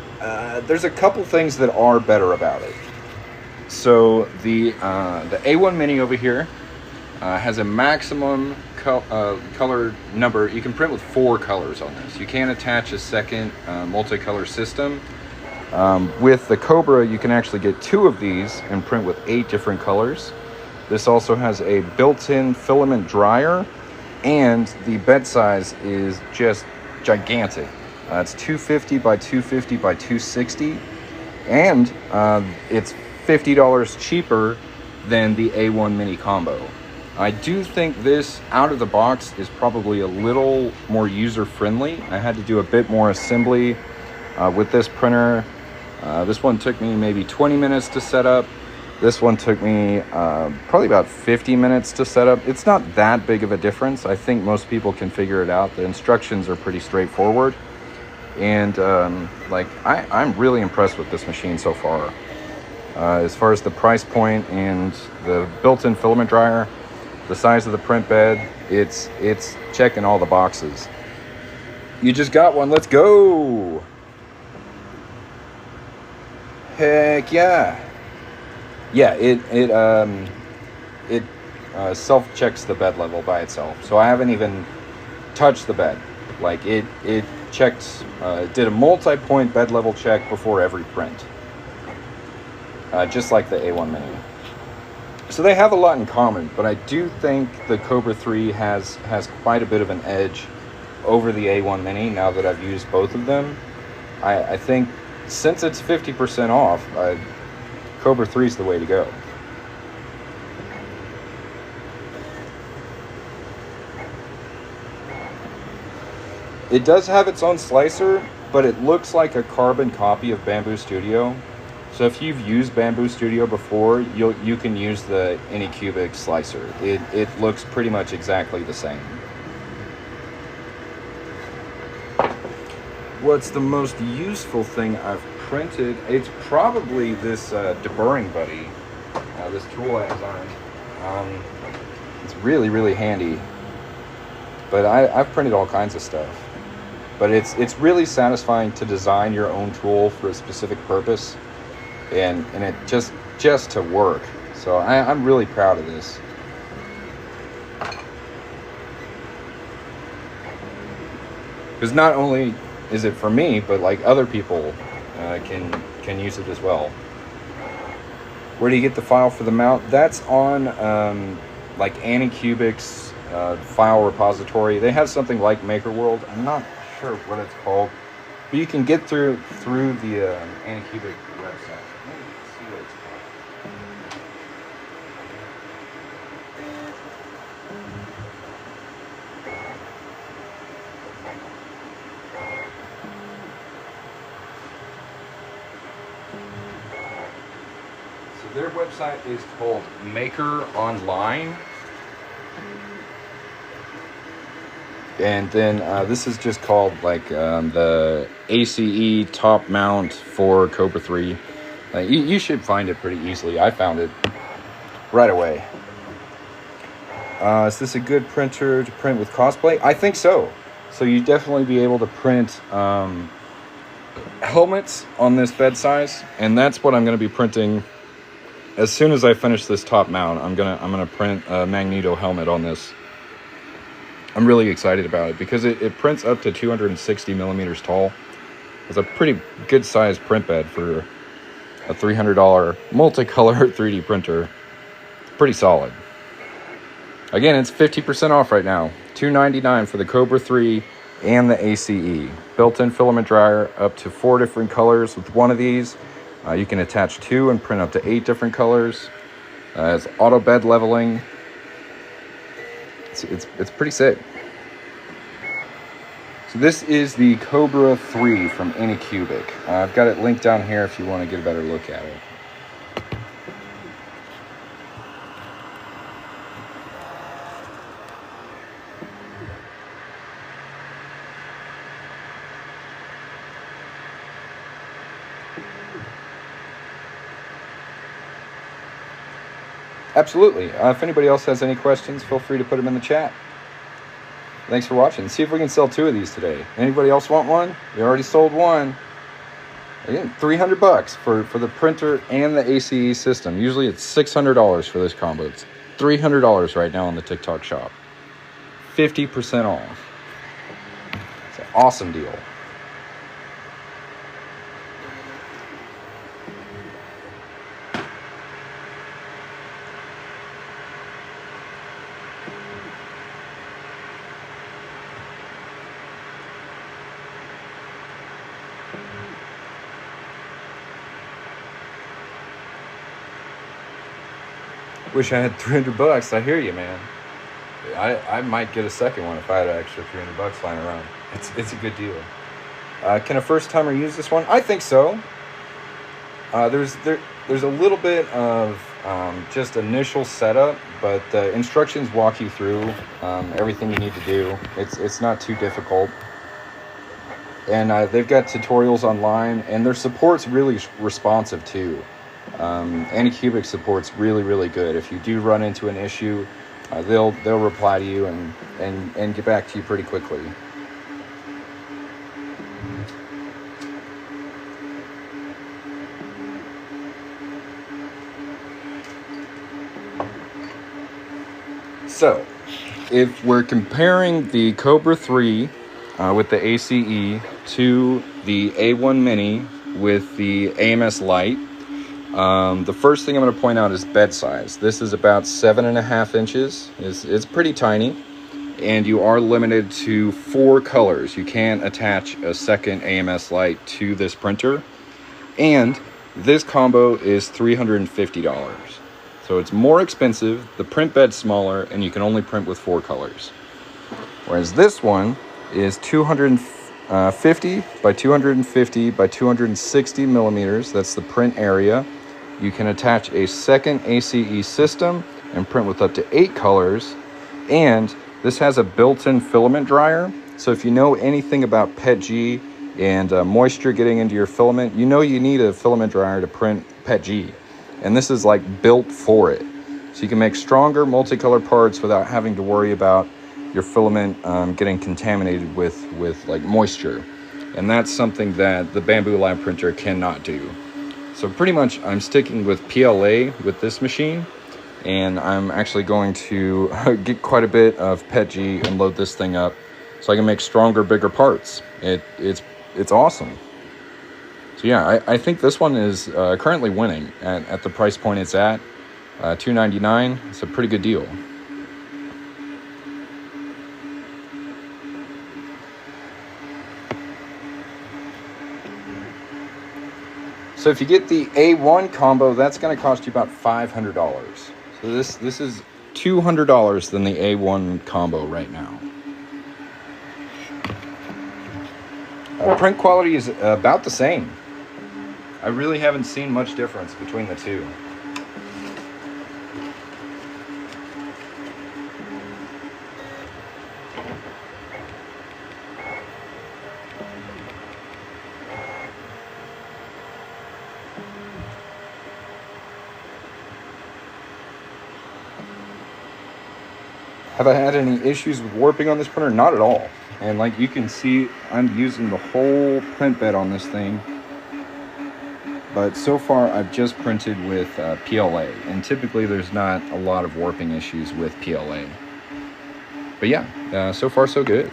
There's a couple things that are better about it. So the A1 mini over here has a maximum color number. You can print with 4 colors on this. You can attach a second multicolor system. With the Cobra, you can actually get 2 of these and print with 8 different colors. This also has a built-in filament dryer, and the bed size is just gigantic. It's 250 by 250 by 260, and it's $50 cheaper than the A1 mini combo. I do think this out of the box is probably a little more user-friendly. I had to do a bit more assembly with this printer. This one took me maybe 20 minutes to set up. This one took me probably about 50 minutes to set up. It's not that big of a difference. I think most people can figure it out. The instructions are pretty straightforward. And I'm really impressed with this machine so far. As far as the price point and the built-in filament dryer, the size of the print bed, it's checking all the boxes. You just got one. Let's go. Heck yeah. Yeah, it self-checks the bed level by itself. So I haven't even touched the bed. Like it checked, did a multi-point bed level check before every print. Just like the A1 Mini. So they have a lot in common, but I do think the Cobra 3 has quite a bit of an edge over the A1 Mini now that I've used both of them. I think since it's 50% off, Cobra 3 is the way to go. It does have its own slicer, but it looks like a carbon copy of Bamboo Studio. So if you've used Bamboo Studio before, you can use the Anycubic slicer. It looks pretty much exactly the same. What's the most useful thing I've printed? It's probably this deburring buddy, this tool I designed. It's really, really handy. But I've printed all kinds of stuff. But it's really satisfying to design your own tool for a specific purpose, and it just to work. So I'm really proud of this. Because not only is it for me, but like other people can use it as well. Where do you get the file for the mount? That's on like Anycubic's file repository. They have something like MakerWorld. I'm not sure what it's called, but you can get through the Anycubic website. Let me see what it's called. Their website is called Maker Online. And then this is just called like the ACE top mount for Cobra 3. You should find it pretty easily. I found it right away. Is this a good printer to print with cosplay? I think so. So you definitely be able to print helmets on this bed size, and that's what I'm going to be printing as soon as I finish this top mount. I'm gonna print a Magneto helmet on this. I'm really excited about it because it prints up to 260 millimeters tall. It's a pretty good sized print bed for a $300 multicolor 3D printer. Pretty solid. Again, it's 50% off right now. $299 for the Cobra 3 and the ACE. Built-in filament dryer up to 4 different colors with one of these. You can attach 2 and print up to 8 different colors. It's auto bed leveling. It's pretty sick. So this is the Cobra 3 from Anycubic. I've got it linked down here if you want to get a better look at it. Absolutely. If anybody else has any questions, feel free to put them in the chat. Thanks for watching. See if we can sell 2 of these today. Anybody else want one? We already sold one. Again, $300 for the printer and the ACE system. Usually it's $600 for this combo. It's $300 right now on the TikTok shop. 50% off. It's an awesome deal. Wish I had $300. I hear you, man. I might get a second one if I had an extra $300 lying around. It's a good deal. Can a first timer use this one? I think so. There's a little bit of just initial setup, but the instructions walk you through everything you need to do. It's not too difficult. And they've got tutorials online, and their support's really responsive too. Anycubic support's really good. If you do run into an issue, they'll reply to you and get back to you pretty quickly. So, if we're comparing the Cobra 3 with the ACE to the A1 Mini with the AMS Lite, the first thing I'm going to point out is bed size. This is about 7.5 inches. It's pretty tiny, and you are limited to 4 colors. You can't attach a second AMS Lite to this printer, and this combo is $350. So it's more expensive, the print bed's smaller, and you can only print with 4 colors. Whereas this one is 250 by 250 by 260 millimeters. That's the print area. You can attach a second ACE system and print with up to 8 colors. And this has a built-in filament dryer. So if you know anything about PETG and moisture getting into your filament, you know you need a filament dryer to print PETG. And this is like built for it. So you can make stronger multicolor parts without having to worry about your filament getting contaminated with like moisture. And that's something that the Bamboo Lab printer cannot do. So pretty much I'm sticking with PLA with this machine, and I'm actually going to get quite a bit of PETG and load this thing up so I can make stronger, bigger parts. It's awesome. So yeah, I think this one is currently winning at the price point it's at. $299. It's a pretty good deal. So if you get the A1 combo, that's going to cost you about $500. So this is $200 than the A1 combo right now. Print quality is about the same. I really haven't seen much difference between the two. Have I had any issues with warping on this printer? Not at all. And like you can see, I'm using the whole print bed on this thing. But so far, I've just printed with PLA. And typically, there's not a lot of warping issues with PLA. But yeah, so far so good.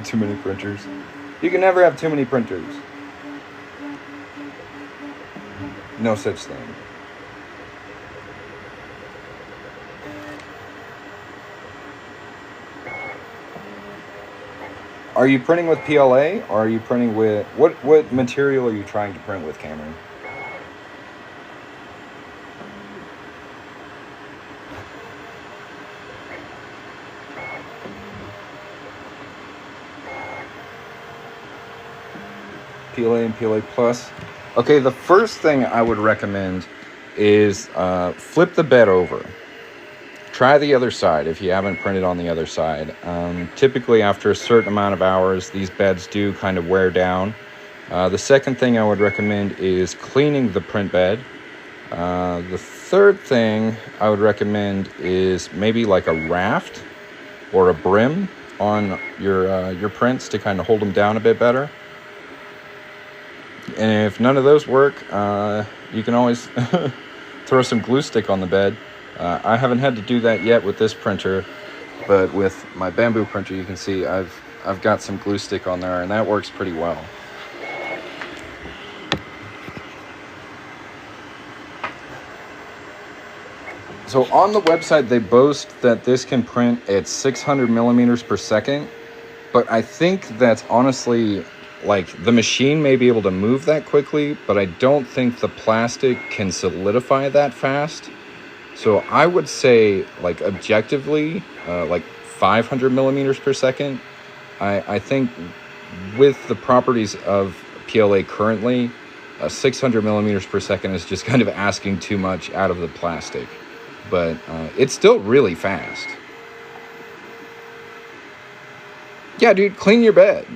Too many printers. You can never have too many printers. No such thing. Are you printing with PLA or are you printing with what material are you trying to print with, Cameron? PLA and PLA Plus. Okay, the first thing I would recommend is flip the bed over. Try the other side if you haven't printed on the other side. Typically, after a certain amount of hours, these beds do kind of wear down. The second thing I would recommend is cleaning the print bed. The third thing I would recommend is maybe like a raft or a brim on your prints to kind of hold them down a bit better. And if none of those work, you can always throw some glue stick on the bed. I haven't had to do that yet with this printer, but with my bamboo printer, you can see I've got some glue stick on there, and that works pretty well. So on the website, they boast that this can print at 600 millimeters per second, but I think that's honestly, like, the machine may be able to move that quickly, but I don't think the plastic can solidify that fast. So I would say, like, objectively, like 500 millimeters per second. I think with the properties of PLA currently, 600 millimeters per second is just kind of asking too much out of the plastic. But it's still really fast. Yeah, dude, clean your bed.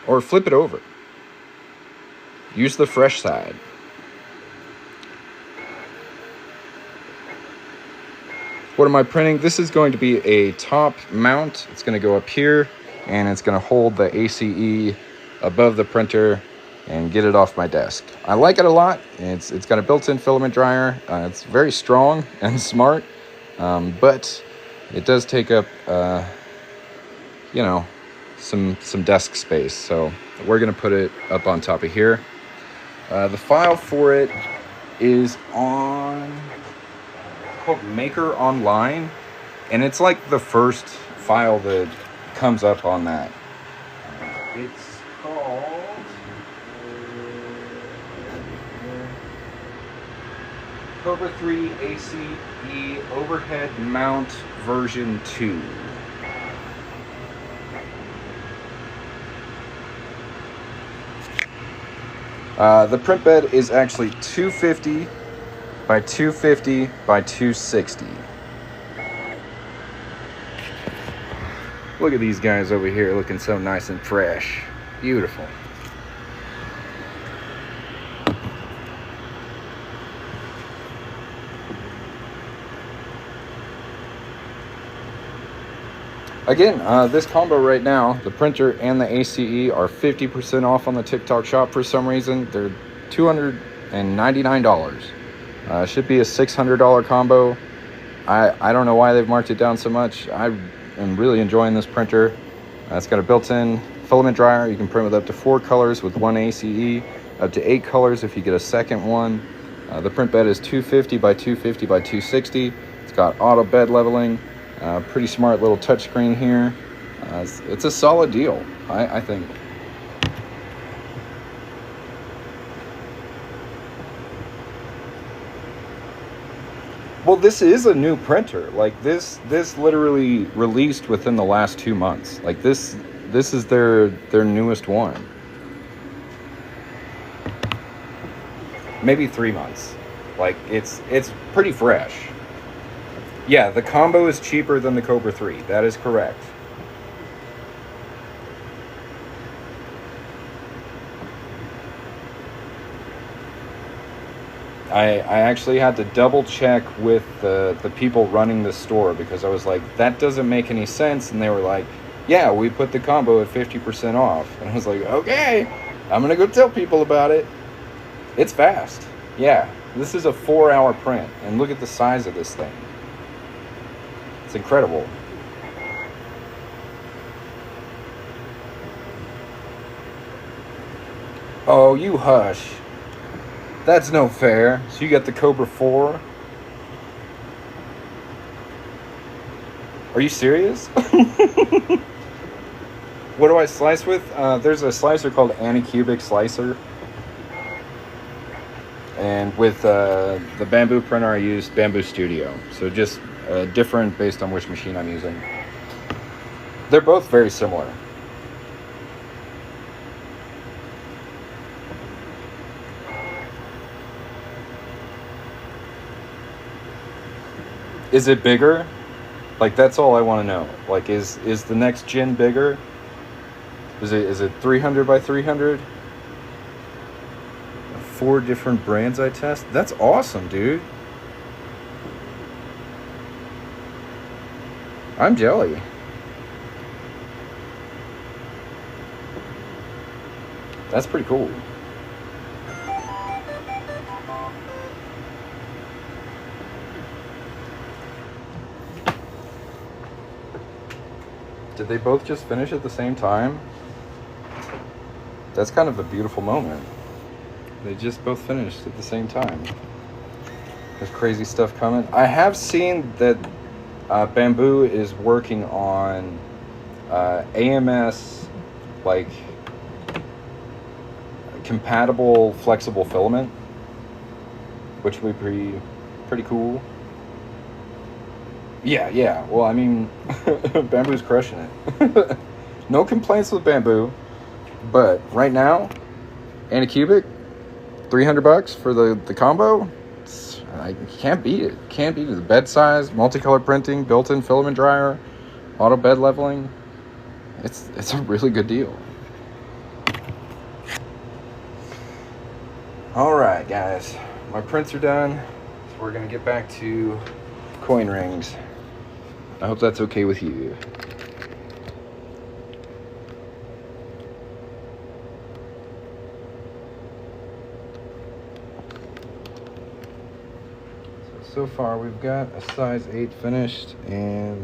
Or flip it over. Use the fresh side. What am I printing? This is going to be a top mount. It's going to go up here, and it's going to hold the ACE above the printer and get it off my desk. I like it a lot. It's got a built-in filament dryer. It's very strong and smart, but it does take up, you know, some desk space. So we're going to put it up on top of here. The file for it is called Maker Online, and it's like the first file that comes up on that. It's called Cobra 3 ACE Overhead Mount version 2. The print bed is actually 250 by 250 by 260. Look at these guys over here looking so nice and fresh. Beautiful. Again, this combo right now, the printer and the ACE are 50% off on the TikTok shop for some reason. They're $299. Should be a $600 combo. I don't know why they've marked it down so much. I am really enjoying this printer. It's got a built-in filament dryer. You can print with up to 4 colors with one ACE, up to 8 colors if you get a second one. The print bed is 250 by 250 by 260. It's got auto bed leveling. Pretty smart little touchscreen here. It's a solid deal, I think. Well, this is a new printer. Like this literally released within the last 2 months. Like this is their newest one. maybe 3 months. Like, it's pretty fresh. Yeah, the combo is cheaper than the Cobra 3. That is correct. I actually had to double check with the people running the store, because I was like, that doesn't make any sense. And they were like, yeah, we put the combo at 50% off. And I was like, okay, I'm going to go tell people about it. It's fast. Yeah, this is a 4-hour print. And look at the size of this thing. It's incredible. Oh, you hush. That's no fair. So you got the Cobra 4? Are you serious? What do I slice with? There's a slicer called Anycubic Slicer. And with the bamboo printer, I use Bamboo Studio. So just different based on which machine I'm using. They're both very similar. Is it bigger? Like, that's all I want to know. Like, is the next gen bigger? Is it 300 by 300? 4 different brands I test? That's awesome, dude. I'm jelly. That's pretty cool. Did they both just finish at the same time? That's kind of a beautiful moment. They just both finished at the same time. There's crazy stuff coming. I have seen that Bamboo is working on AMS, like, compatible flexible filament, which would be pretty cool. Yeah. Well, I mean, Bamboo's crushing it. No complaints with Bamboo, but right now, Anycubic, $300 for the combo. I can't beat it. Can't beat it. The bed size, multicolor printing, built-in filament dryer, auto bed leveling. It's a really good deal. All right, guys, my prints are done, so we're gonna get back to coin rings. I hope that's okay with you. So far we've got a size 8 finished, and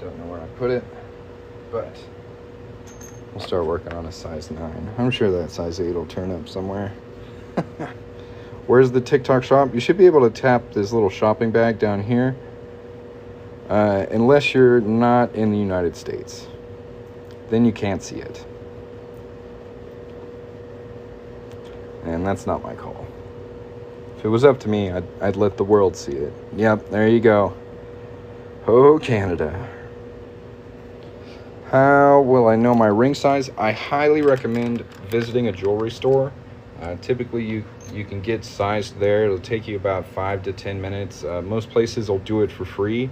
don't know where I put it, but we'll start working on a size 9. I'm sure that size 8 will turn up somewhere. Where's the TikTok shop? You should be able to tap this little shopping bag down here. Unless you're not in the United States, then you can't see it. And that's not my call. If it was up to me, I'd let the world see it. Yep, there you go. Oh, Canada. How will I know my ring size? I highly recommend visiting a jewelry store. Typically, you can get sized there. It'll take you about 5 to 10 minutes. Most places will do it for free.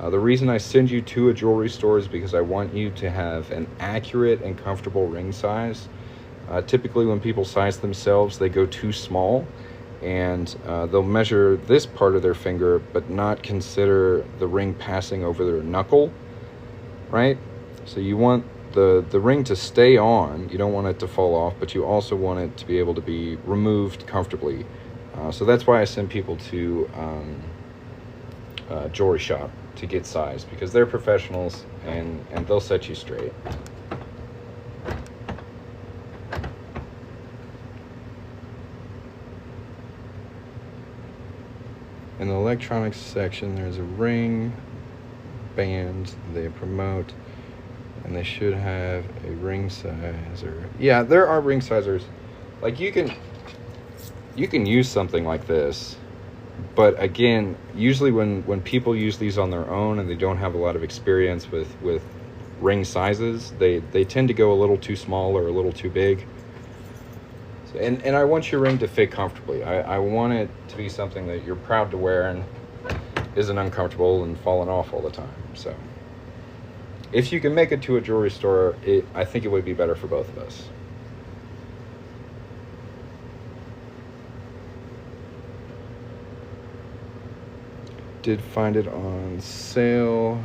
The reason I send you to a jewelry store is because I want you to have an accurate and comfortable ring size. Typically, when people size themselves, they go too small, and they'll measure this part of their finger but not consider the ring passing over their knuckle, right? So you want the ring to stay on. You don't want it to fall off, but you also want it to be able to be removed comfortably. So that's why I send people to jewelry shop to get sized, because they're professionals and they'll set you straight. In the electronics section, there's a ring band they promote, and they should have a ring sizer. Yeah, there are ring sizers. Like, you can use something like this, but again, usually when people use these on their own and they don't have a lot of experience with ring sizes, they tend to go a little too small or a little too big. And I want your ring to fit comfortably. I want it to be something that you're proud to wear and isn't uncomfortable and falling off all the time. So if you can make it to a jewelry store, I think it would be better for both of us. Did find it on sale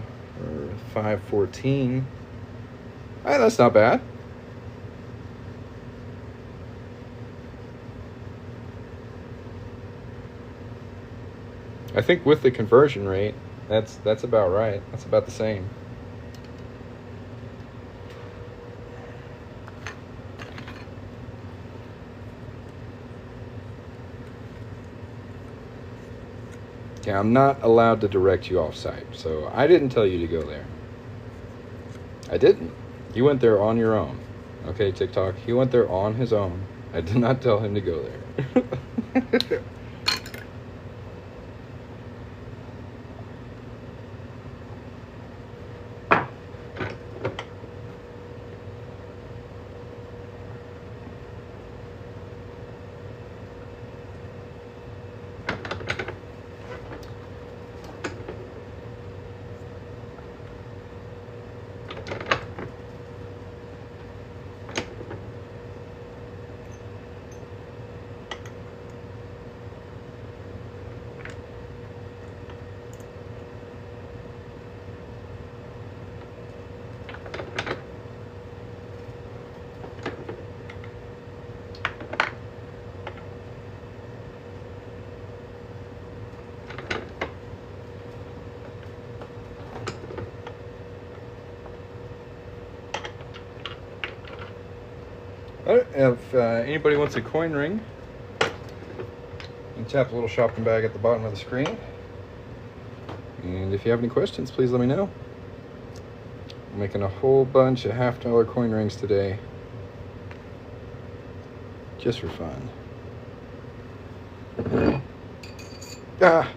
for $5.14. That's not bad. I think with the conversion rate, that's about right. That's about the same. Yeah, I'm not allowed to direct you off site, so I didn't tell you to go there. I didn't. You went there on your own. Okay, TikTok? He went there on his own. I did not tell him to go there. If anybody wants a coin ring, you can tap the little shopping bag at the bottom of the screen. And if you have any questions, please let me know. I'm making a whole bunch of $50 coin rings today, just for fun. Ah,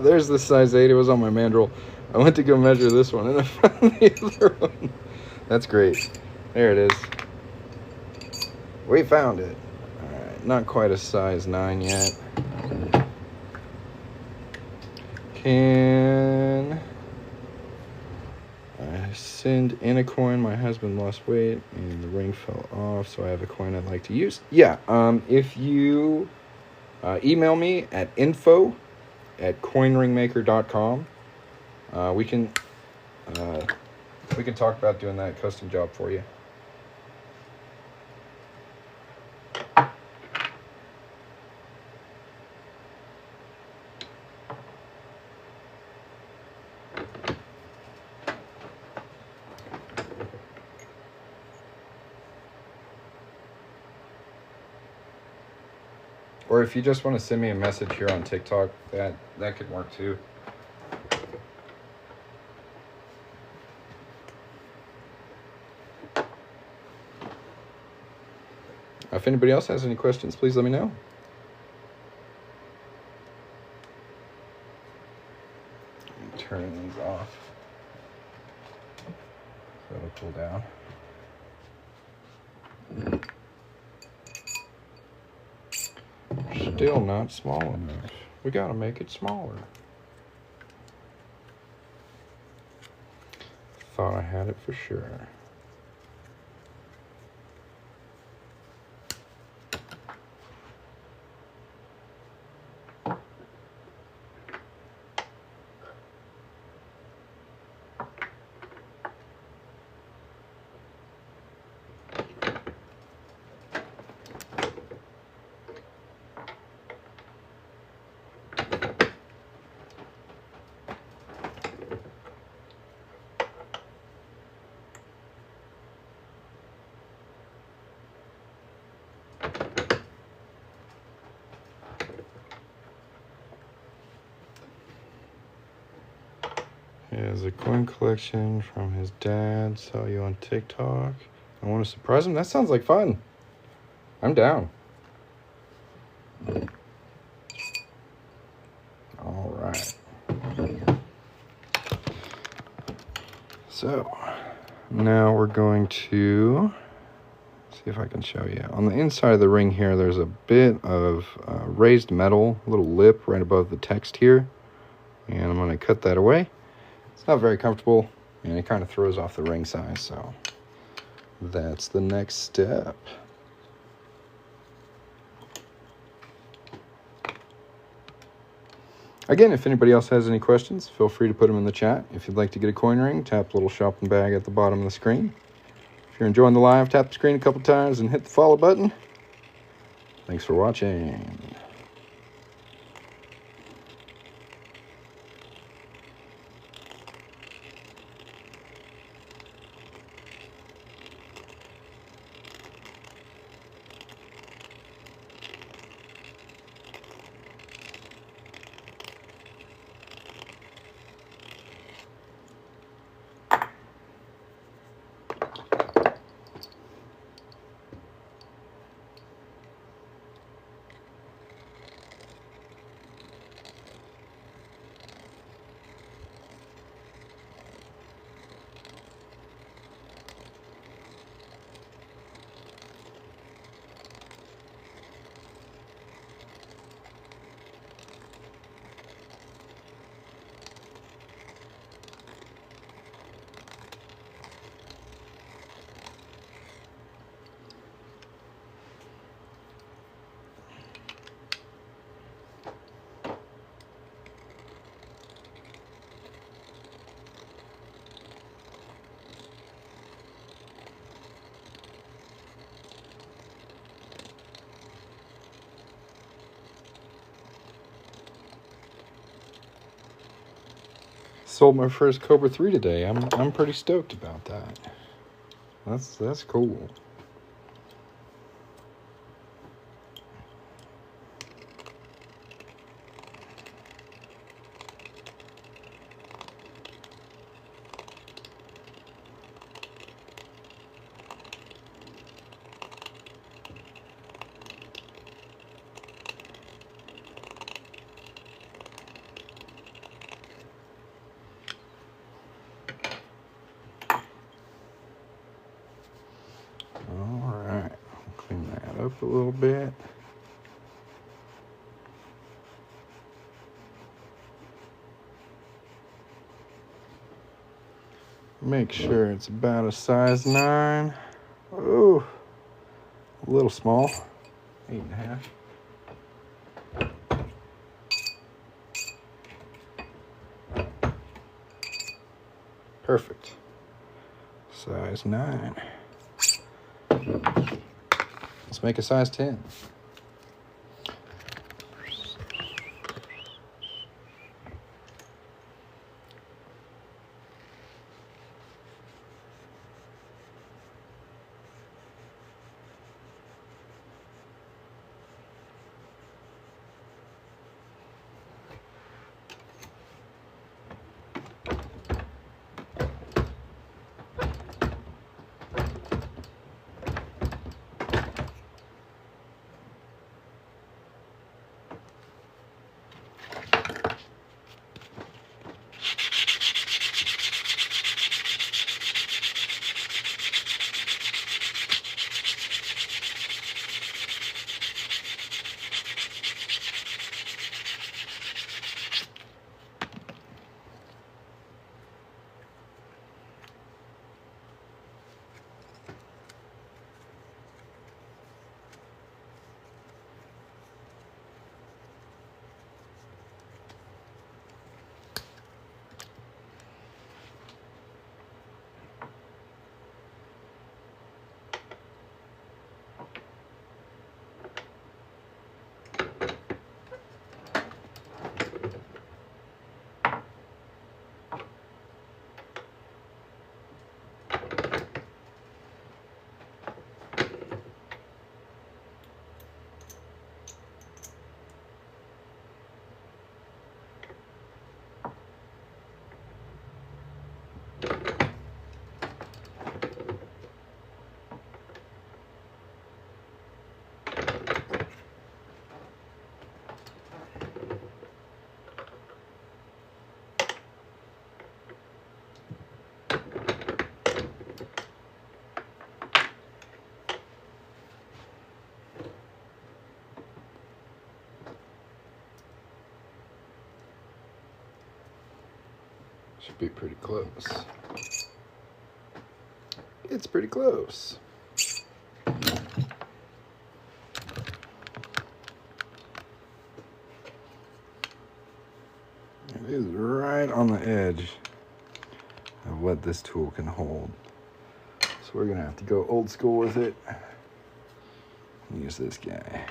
there's the size 8. It was on my mandrel. I went to go measure this one, and I found the other one. That's great. There it is. We found it. All right, not quite a size 9 yet. Can I send in a coin? My husband lost weight and the ring fell off, so I have a coin I'd like to use. Yeah, if you email me at info@coinringmaker.com, we can talk about doing that custom job for you. Or if you just want to send me a message here on TikTok, that could work too. If anybody else has any questions, please let me know. Turn these off so it'll cool down. Still not small enough. We gotta make it smaller. Thought I had it for sure. He has a coin collection from his dad. Saw you on TikTok. I want to surprise him. That sounds like fun. I'm down. All right. So now we're going to see see if I can show you. On the inside of the ring here, there's a bit of raised metal, a little lip right above the text here. And I'm going to cut that away. It's not very comfortable, and it kind of throws off the ring size, so that's the next step. Again, if anybody else has any questions, feel free to put them in the chat. If you'd like to get a coin ring, tap the little shopping bag at the bottom of the screen. If you're enjoying the live, tap the screen a couple times and hit the follow button. Thanks for watching. Sold my first Cobra 3 today. I'm pretty stoked about that. That's cool. Alright, clean that up a little bit. Make sure it's about a size 9. Ooh, a little small. 8.5. Perfect. Size 9. Let's make a size 10. Should be pretty close. It's pretty close. It is right on the edge of what this tool can hold. So we're gonna have to go old school with it. Use this guy.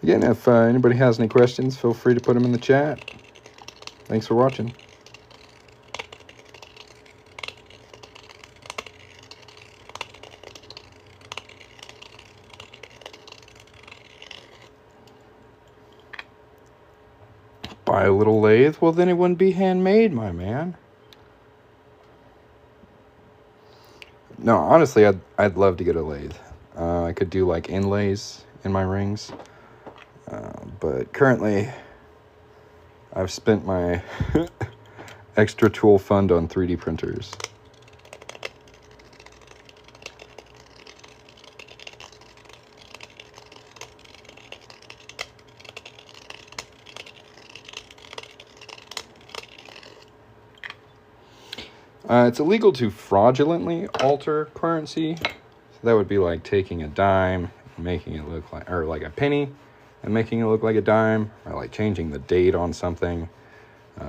Again, if anybody has any questions, feel free to put them in the chat. Thanks for watching. Buy a little lathe? Well, then it wouldn't be handmade, my man. No, honestly, I'd love to get a lathe. I could do like inlays in my rings. But currently, I've spent my extra tool fund on 3D printers. It's illegal to fraudulently alter currency. So that would be like taking a dime and making it look like, or like a penny and making it look like a dime, or like changing the date on something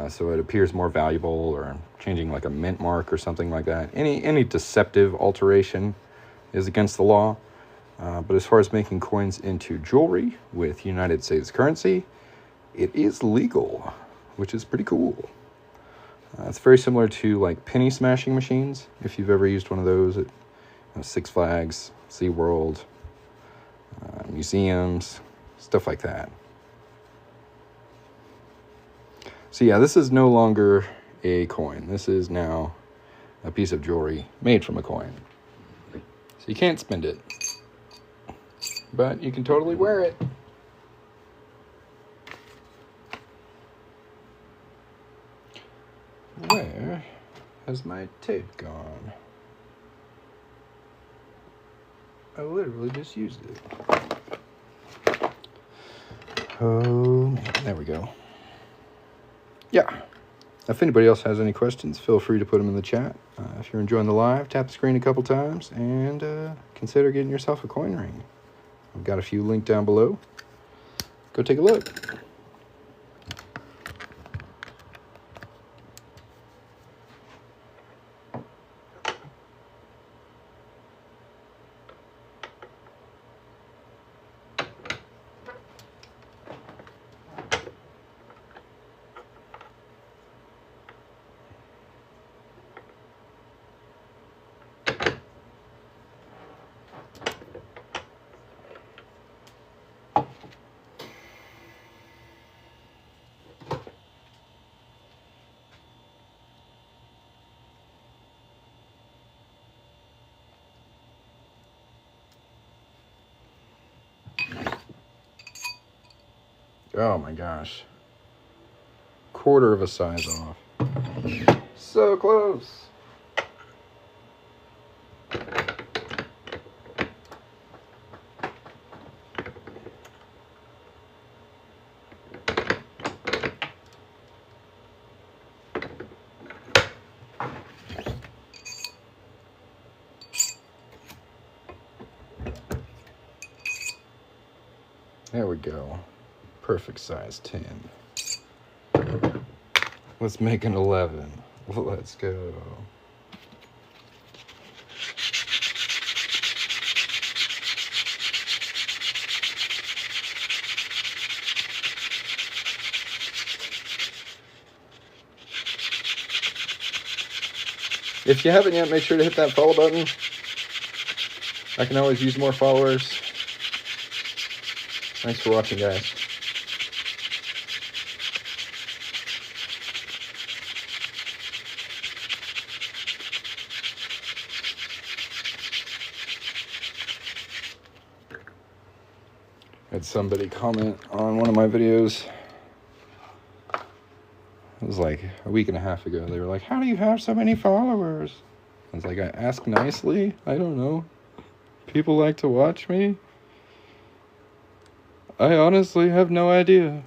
so it appears more valuable, or changing like a mint mark or something like that. Any deceptive alteration is against the law. But as far as making coins into jewelry with United States currency, it is legal, which is pretty cool. It's very similar to like penny smashing machines, if you've ever used one of those at Six Flags, SeaWorld, museums, stuff like that. So yeah, this is no longer a coin. This is now a piece of jewelry made from a coin. So you can't spend it, but you can totally wear it. Where has my tape gone? I literally just used it. Oh, man, there we go. Yeah. If anybody else has any questions, feel free to put them in the chat. If you're enjoying the live, tap the screen a couple times and consider getting yourself a coin ring. I've got a few linked down below. Go take a look. Oh my gosh. Quarter of a size off. So close. There we go. Perfect size tin. Let's make an 11. Let's go. If you haven't yet, make sure to hit that follow button. I can always use more followers. Thanks for watching, guys. Had somebody comment on one of my videos. It was like a week and a half ago. They were like, how do you have so many followers? I was like, I ask nicely. I don't know. People like to watch me. I honestly have no idea.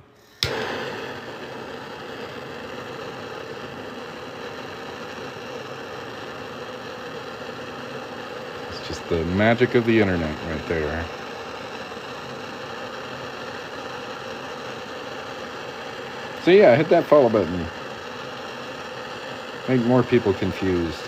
It's just the magic of the internet right there. So yeah, hit that follow button. Make more people confused.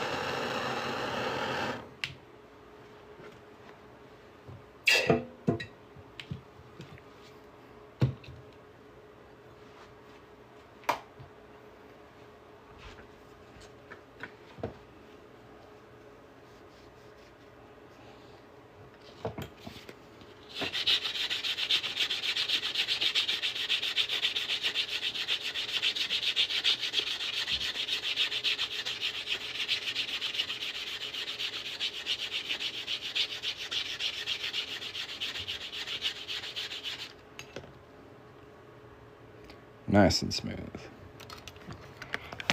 Nice and smooth.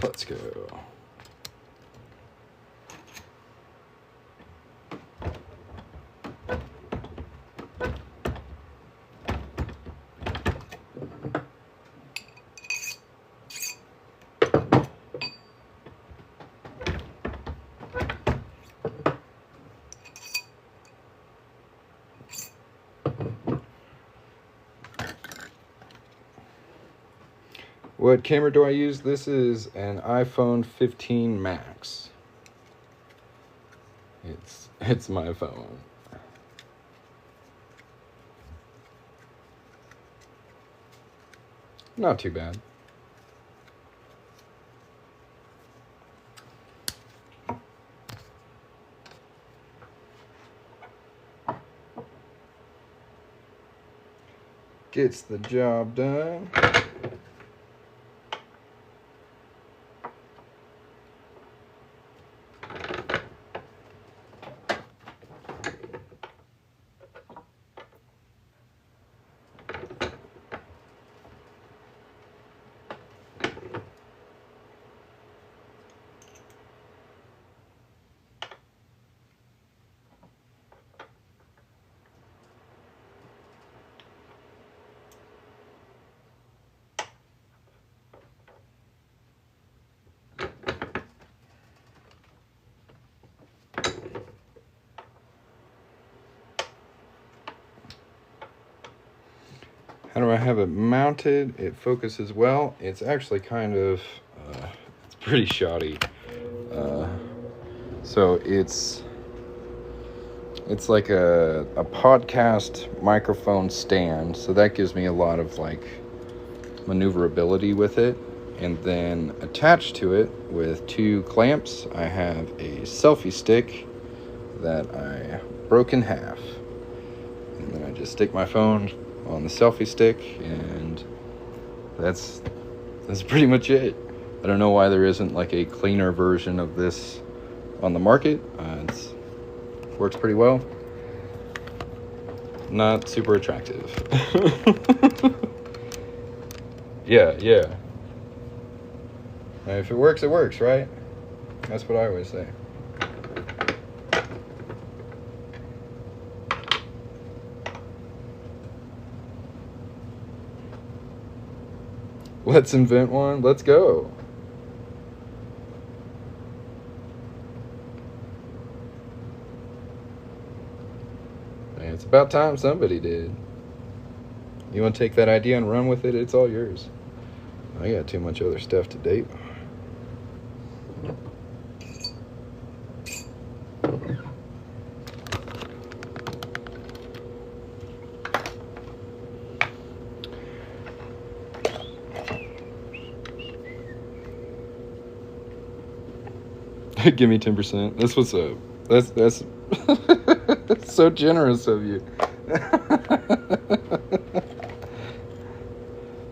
Let's go. What camera do I use? This is an iPhone 15 Max. It's my phone. Not too bad. Gets the job done. How do I have it mounted? It focuses well. It's actually kind of, it's pretty shoddy. So it's like a podcast microphone stand. So that gives me a lot of like maneuverability with it. And then attached to it with two clamps, I have a selfie stick that I broke in half. And then I just stick my phone on the selfie stick, and that's pretty much it. I don't know why there isn't like a cleaner version of this on the market. It works pretty well. Not super attractive. Yeah. If it works, it works, right? That's what I always say. Let's invent one. Let's go. Man, it's about time somebody did. You want to take that idea and run with it? It's all yours. I got too much other stuff to date. Give me 10%. That's what's up. That's that's so generous of you.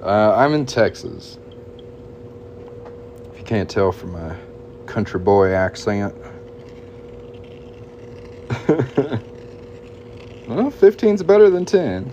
I'm in Texas. If you can't tell from my country boy accent. Well, 15's better than 10.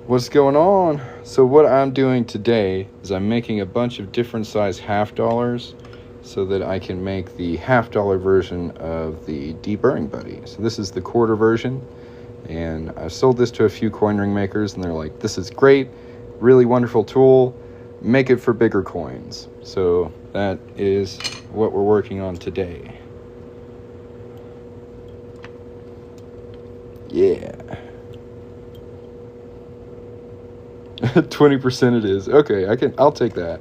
What's going on? So what I'm doing today is I'm making a bunch of different size half dollars so that I can make the $1/2 version of the deburring buddy. So this is the quarter version, and I've sold this to a few coin ring makers, and they're like, this is great, really wonderful tool, make it for bigger coins. So that is what we're working on today. Yeah. 20% it is. Okay, I'll take that.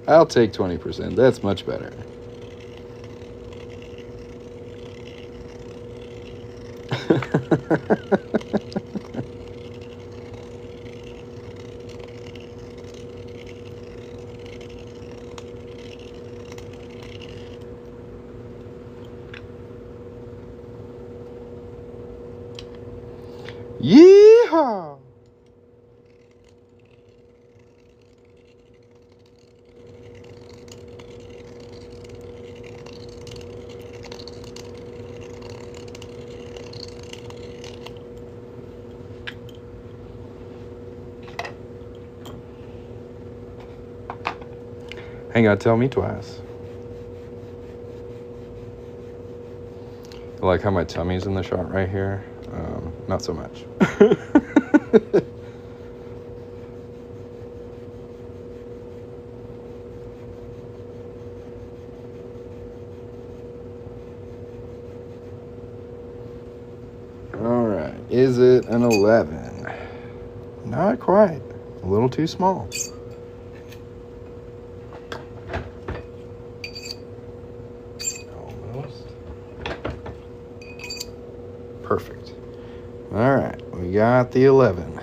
I'll take 20%. That's much better. Yeehaw! Ain't gotta tell me twice. I like how my tummy's in the shot right here. Not so much. All right, is it an 11? Not quite. A little too small. Perfect. All right, we got the 11.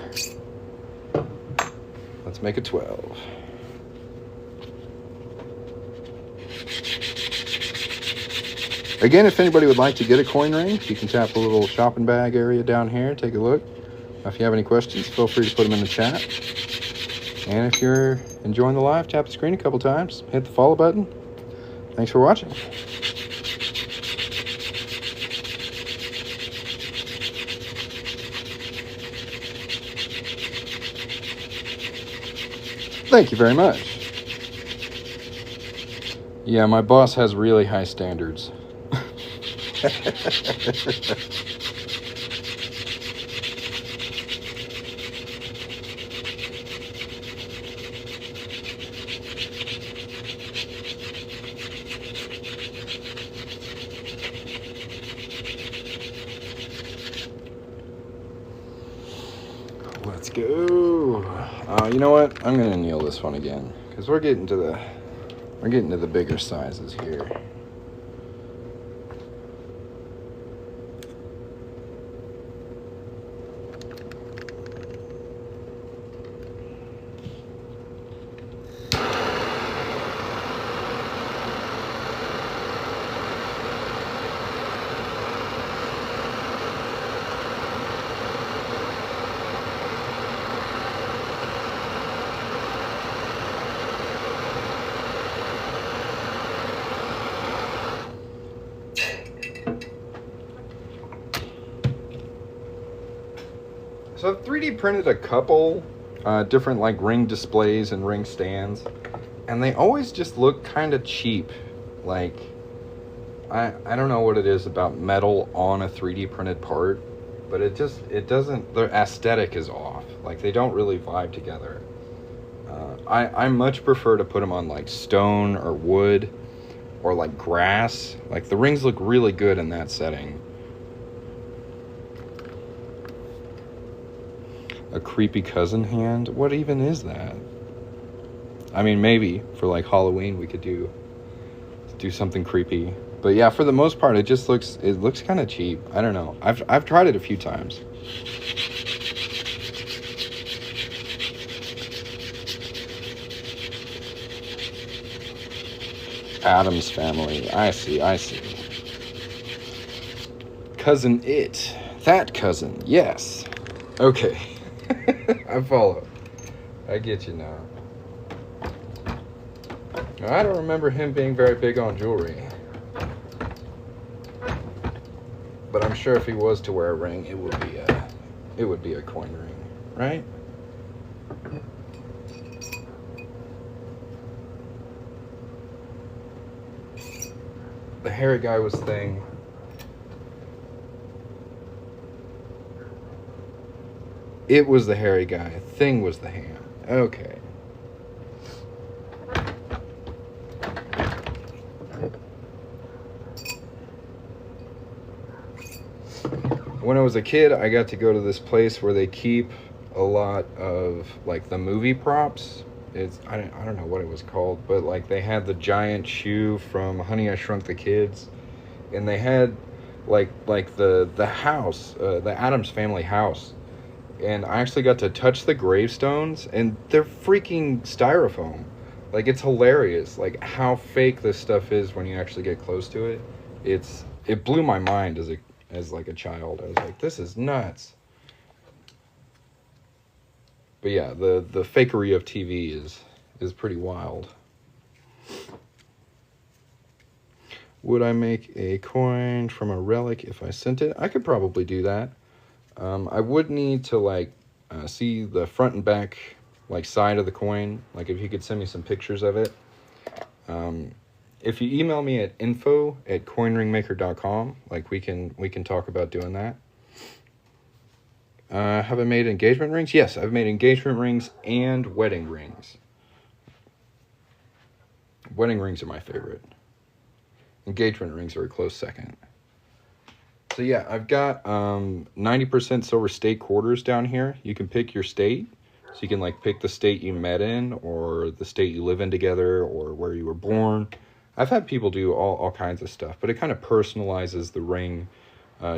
Let's make a 12. Again, if anybody would like to get a coin ring, you can tap the little shopping bag area down here. Take a look. If you have any questions, feel free to put them in the chat. And if you're enjoying the live, tap the screen a couple times. Hit the follow button. Thanks for watching. Thank you very much. Yeah, my boss has really high standards. Let's go. You know what? I'm gonna kneel this one again because we're getting to the bigger sizes here. So I've 3D printed a couple different like ring displays and ring stands, and they always just look kind of cheap. Like, I don't know what it is about metal on a 3D printed part, but it doesn't, the aesthetic is off. Like, they don't really vibe together. I much prefer to put them on like stone or wood or like grass. Like, the rings look really good in that setting. A creepy cousin hand? What even is that? I mean, maybe for like Halloween we could do something creepy. But yeah, for the most part, it looks kind of cheap. I don't know. I've tried it a few times. Adam's Family. I see. Cousin It. That cousin. Yes. Okay. I follow. I get you now. I don't remember him being very big on jewelry. But I'm sure if he was to wear a ring, it would be a coin ring, right? The hairy guy was Thing. It was the hairy guy. Thing was the ham. Okay. When I was a kid, I got to go to this place where they keep a lot of like the movie props. I don't know what it was called, but like they had the giant shoe from Honey, I Shrunk the Kids, and they had like the house, the Addams Family house, and I actually got to touch the gravestones, and they're freaking styrofoam. Like, it's hilarious, like how fake this stuff is when you actually get close to it. It blew my mind as like a child. I was like, this is nuts. But yeah, the fakery of TV is pretty wild. Would I make a coin from a relic if I sent it? I could probably do that. I would need to like see the front and back like side of the coin. Like if you could send me some pictures of it. If you email me at info@coinringmaker.com, like we can talk about doing that. Have I made engagement rings? Yes, I've made engagement rings and wedding rings. Wedding rings are my favorite. Engagement rings are a close second. So yeah, I've got 90% silver state quarters down here. You can pick your state. So you can like pick the state you met in, or the state you live in together, or where you were born. I've had people do all kinds of stuff, but it kind of personalizes the ring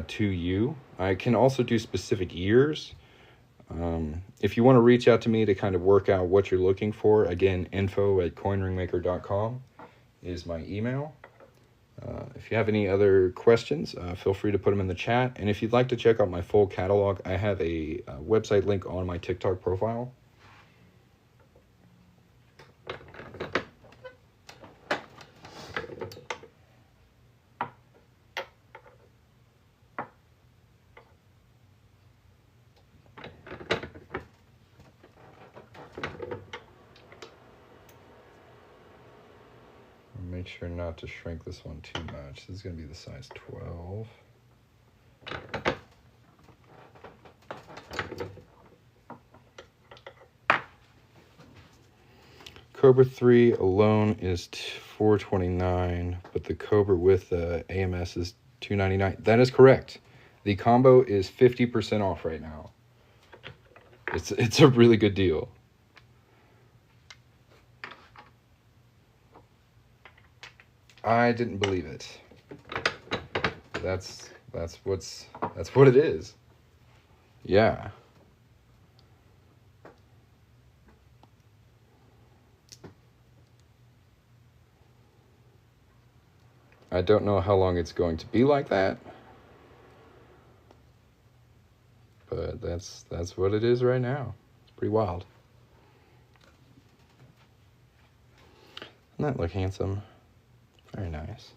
to you. I can also do specific years. If you want to reach out to me to kind of work out what you're looking for, again, info@coinringmaker.com is my email. If you have any other questions, feel free to put them in the chat. And if you'd like to check out my full catalog, I have a website link on my TikTok profile. Make sure not to shrink this one too much. This is going to be the size 12. Cobra 3 alone is $429, but the Cobra with the AMS is $299. That is correct. The combo is 50% off right now. It's a really good deal. I didn't believe it. That's what it is. Yeah. I don't know how long it's going to be like that. But that's what it is right now. It's pretty wild. Doesn't that look handsome? Very nice.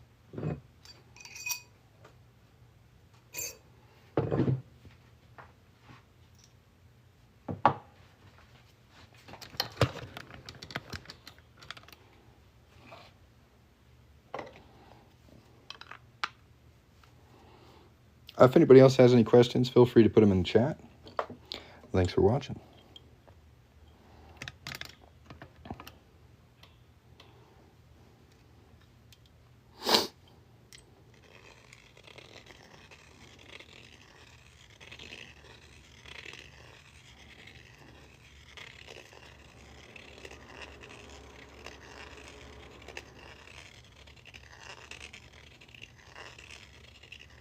If anybody else has any questions, feel free to put them in the chat. Thanks for watching.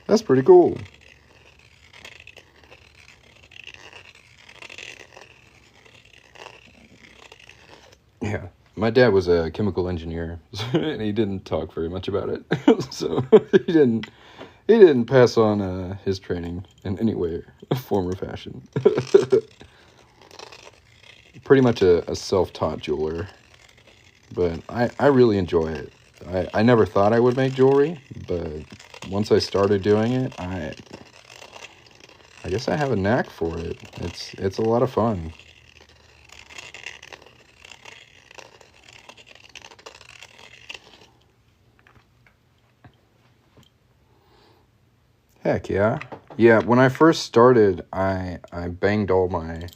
That's pretty cool. Yeah, my dad was a chemical engineer, and he didn't talk very much about it. So he didn't pass on his training in any way, form, or fashion. Pretty much a self-taught jeweler, but I really enjoy it. I never thought I would make jewelry, but once I started doing it, I guess I have a knack for it. It's a lot of fun. Heck yeah. Yeah, when I first started, I banged all my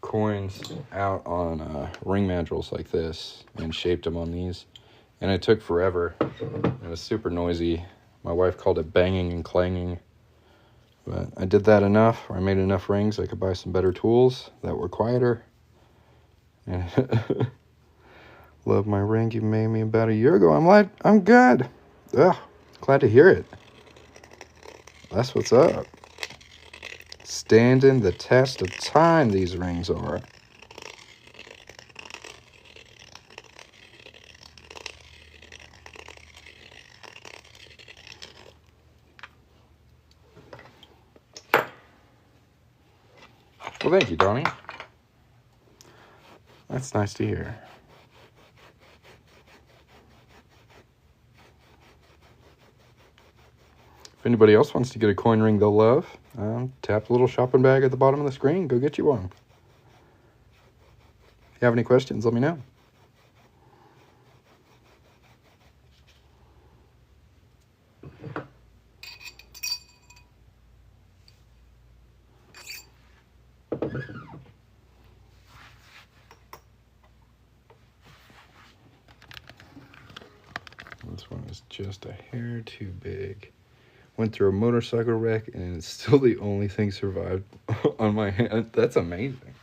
coins out on ring mandrels like this and shaped them on these. And it took forever. It was super noisy. My wife called it banging and clanging. But I did that enough. I made enough rings I could buy some better tools that were quieter. And love my ring you made me about a year ago. I'm good. Ugh, glad to hear it. That's what's up. Standing the test of time, these rings are. Well, thank you, Donnie. That's nice to hear. If anybody else wants to get a coin ring they'll love, tap the little shopping bag at the bottom of the screen. Go get you one. If you have any questions, let me know. This one is just a hair too big. Went through a motorcycle wreck, and it's still the only thing survived on my hand. That's amazing.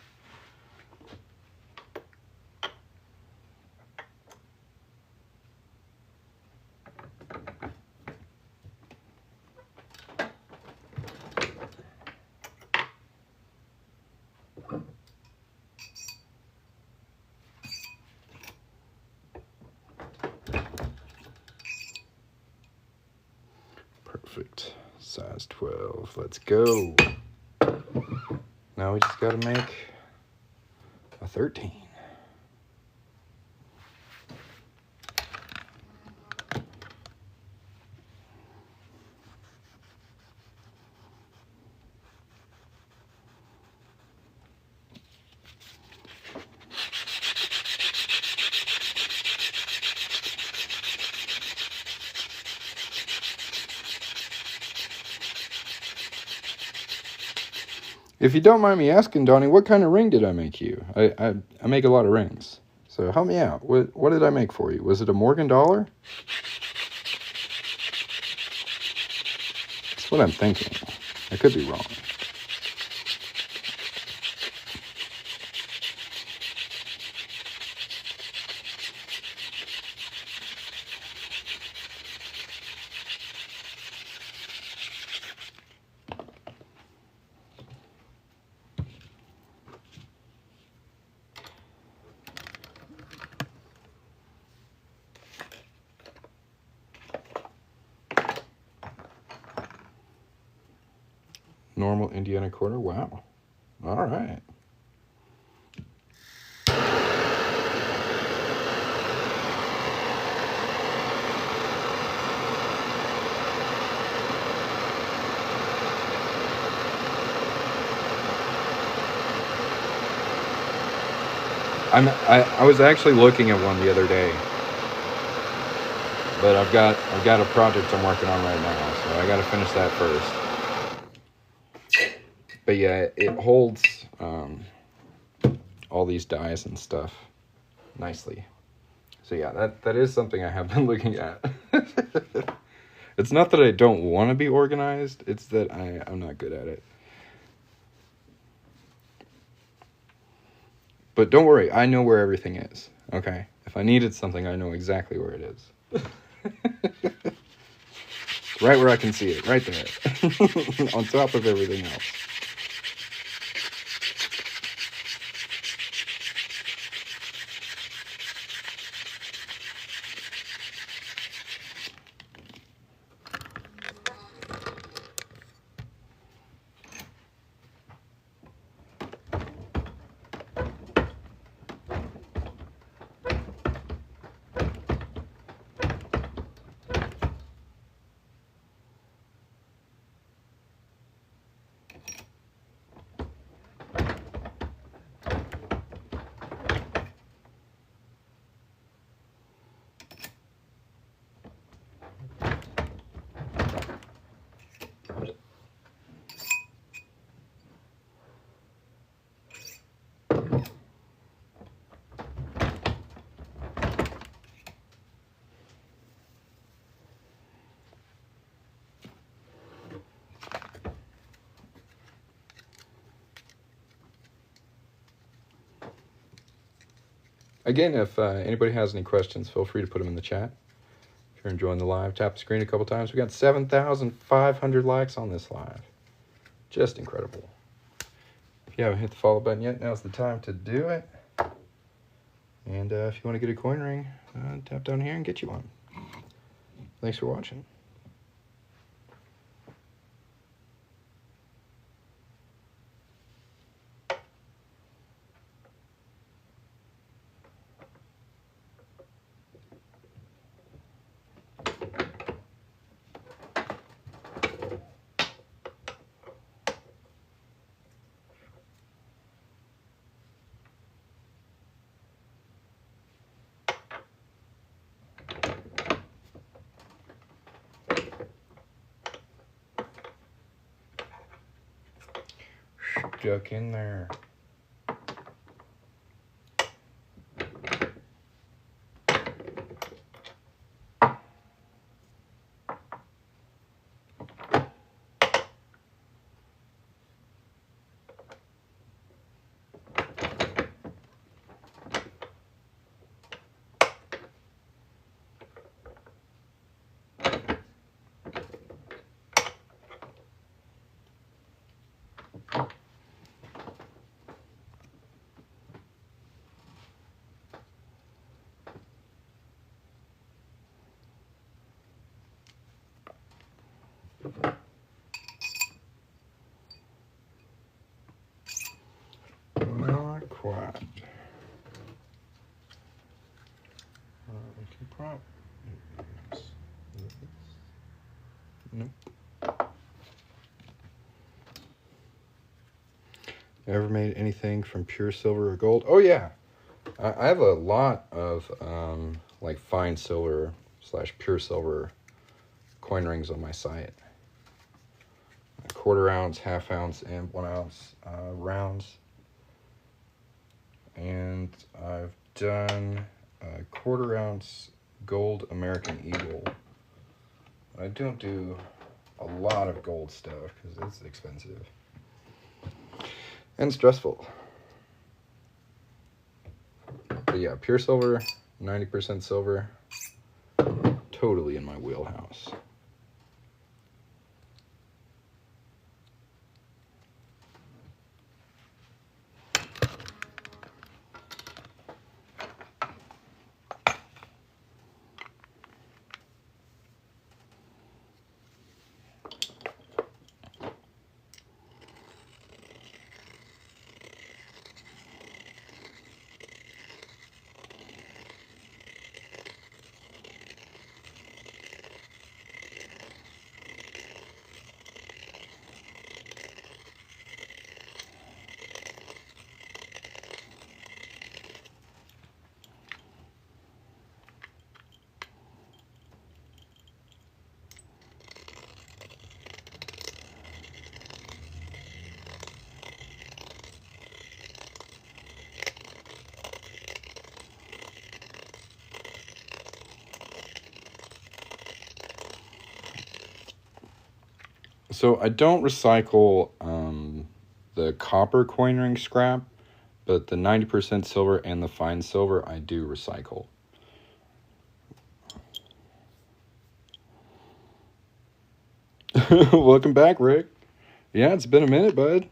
Perfect. Size 12. Let's go. Now we just got to make a 13. If you don't mind me asking, Donnie, what kind of ring did I make you? I make a lot of rings. So help me out. What did I make for you? Was it a Morgan dollar? That's what I'm thinking. I could be wrong. Normal Indiana quarter. Wow. All right. I was actually looking at one the other day, but I've got a project I'm working on right now, so I got to finish that first. But yeah, it holds all these dies and stuff nicely. So yeah, that is something I have been looking at. It's not that I don't want to be organized, it's that I'm not good at it. But don't worry, I know where everything is, okay? If I needed something, I know exactly where it is. Right where I can see it, right there. On top of everything else. Again, if anybody has any questions, feel free to put them in the chat. If you're enjoying the live, tap the screen a couple times. We got 7,500 likes on this live. Just incredible. If you haven't hit the follow button yet, now's the time to do it. And if you want to get a coin ring, tap down here and get you one. Thanks for watching. Duck in there. Not quite. Prop. Nope. Ever made anything from pure silver or gold? Oh yeah, I have a lot of like fine silver / pure silver coin rings on my site. 1/4 ounce, 1/2 ounce, and 1 ounce rounds. And I've done a 1/4 ounce gold American Eagle. I don't do a lot of gold stuff because it's expensive and stressful. But yeah, pure silver, 90% silver, totally in my wheelhouse. So I don't recycle the copper coin ring scrap, but the 90% silver and the fine silver I do recycle. Welcome back, Rick. Yeah, it's been a minute, bud.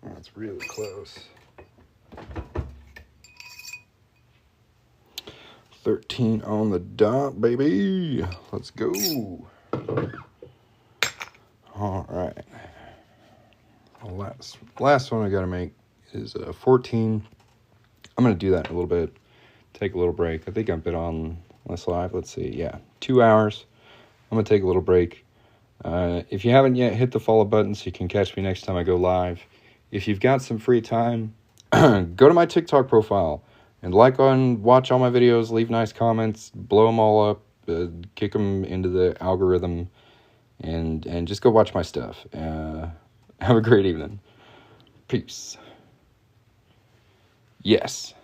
That's really close. 13 on the dot, baby. Let's go. All right. Last one I got to make is 14. I'm going to do that in a little bit. Take a little break. I think I've been on this live. Let's see. Yeah, 2 hours. I'm going to take a little break. If you haven't yet, hit the follow button so you can catch me next time I go live. If you've got some free time, go to my TikTok profile and watch all my videos, leave nice comments, blow them all up, kick them into the algorithm, and just go watch my stuff. Have a great evening. Peace. Yes.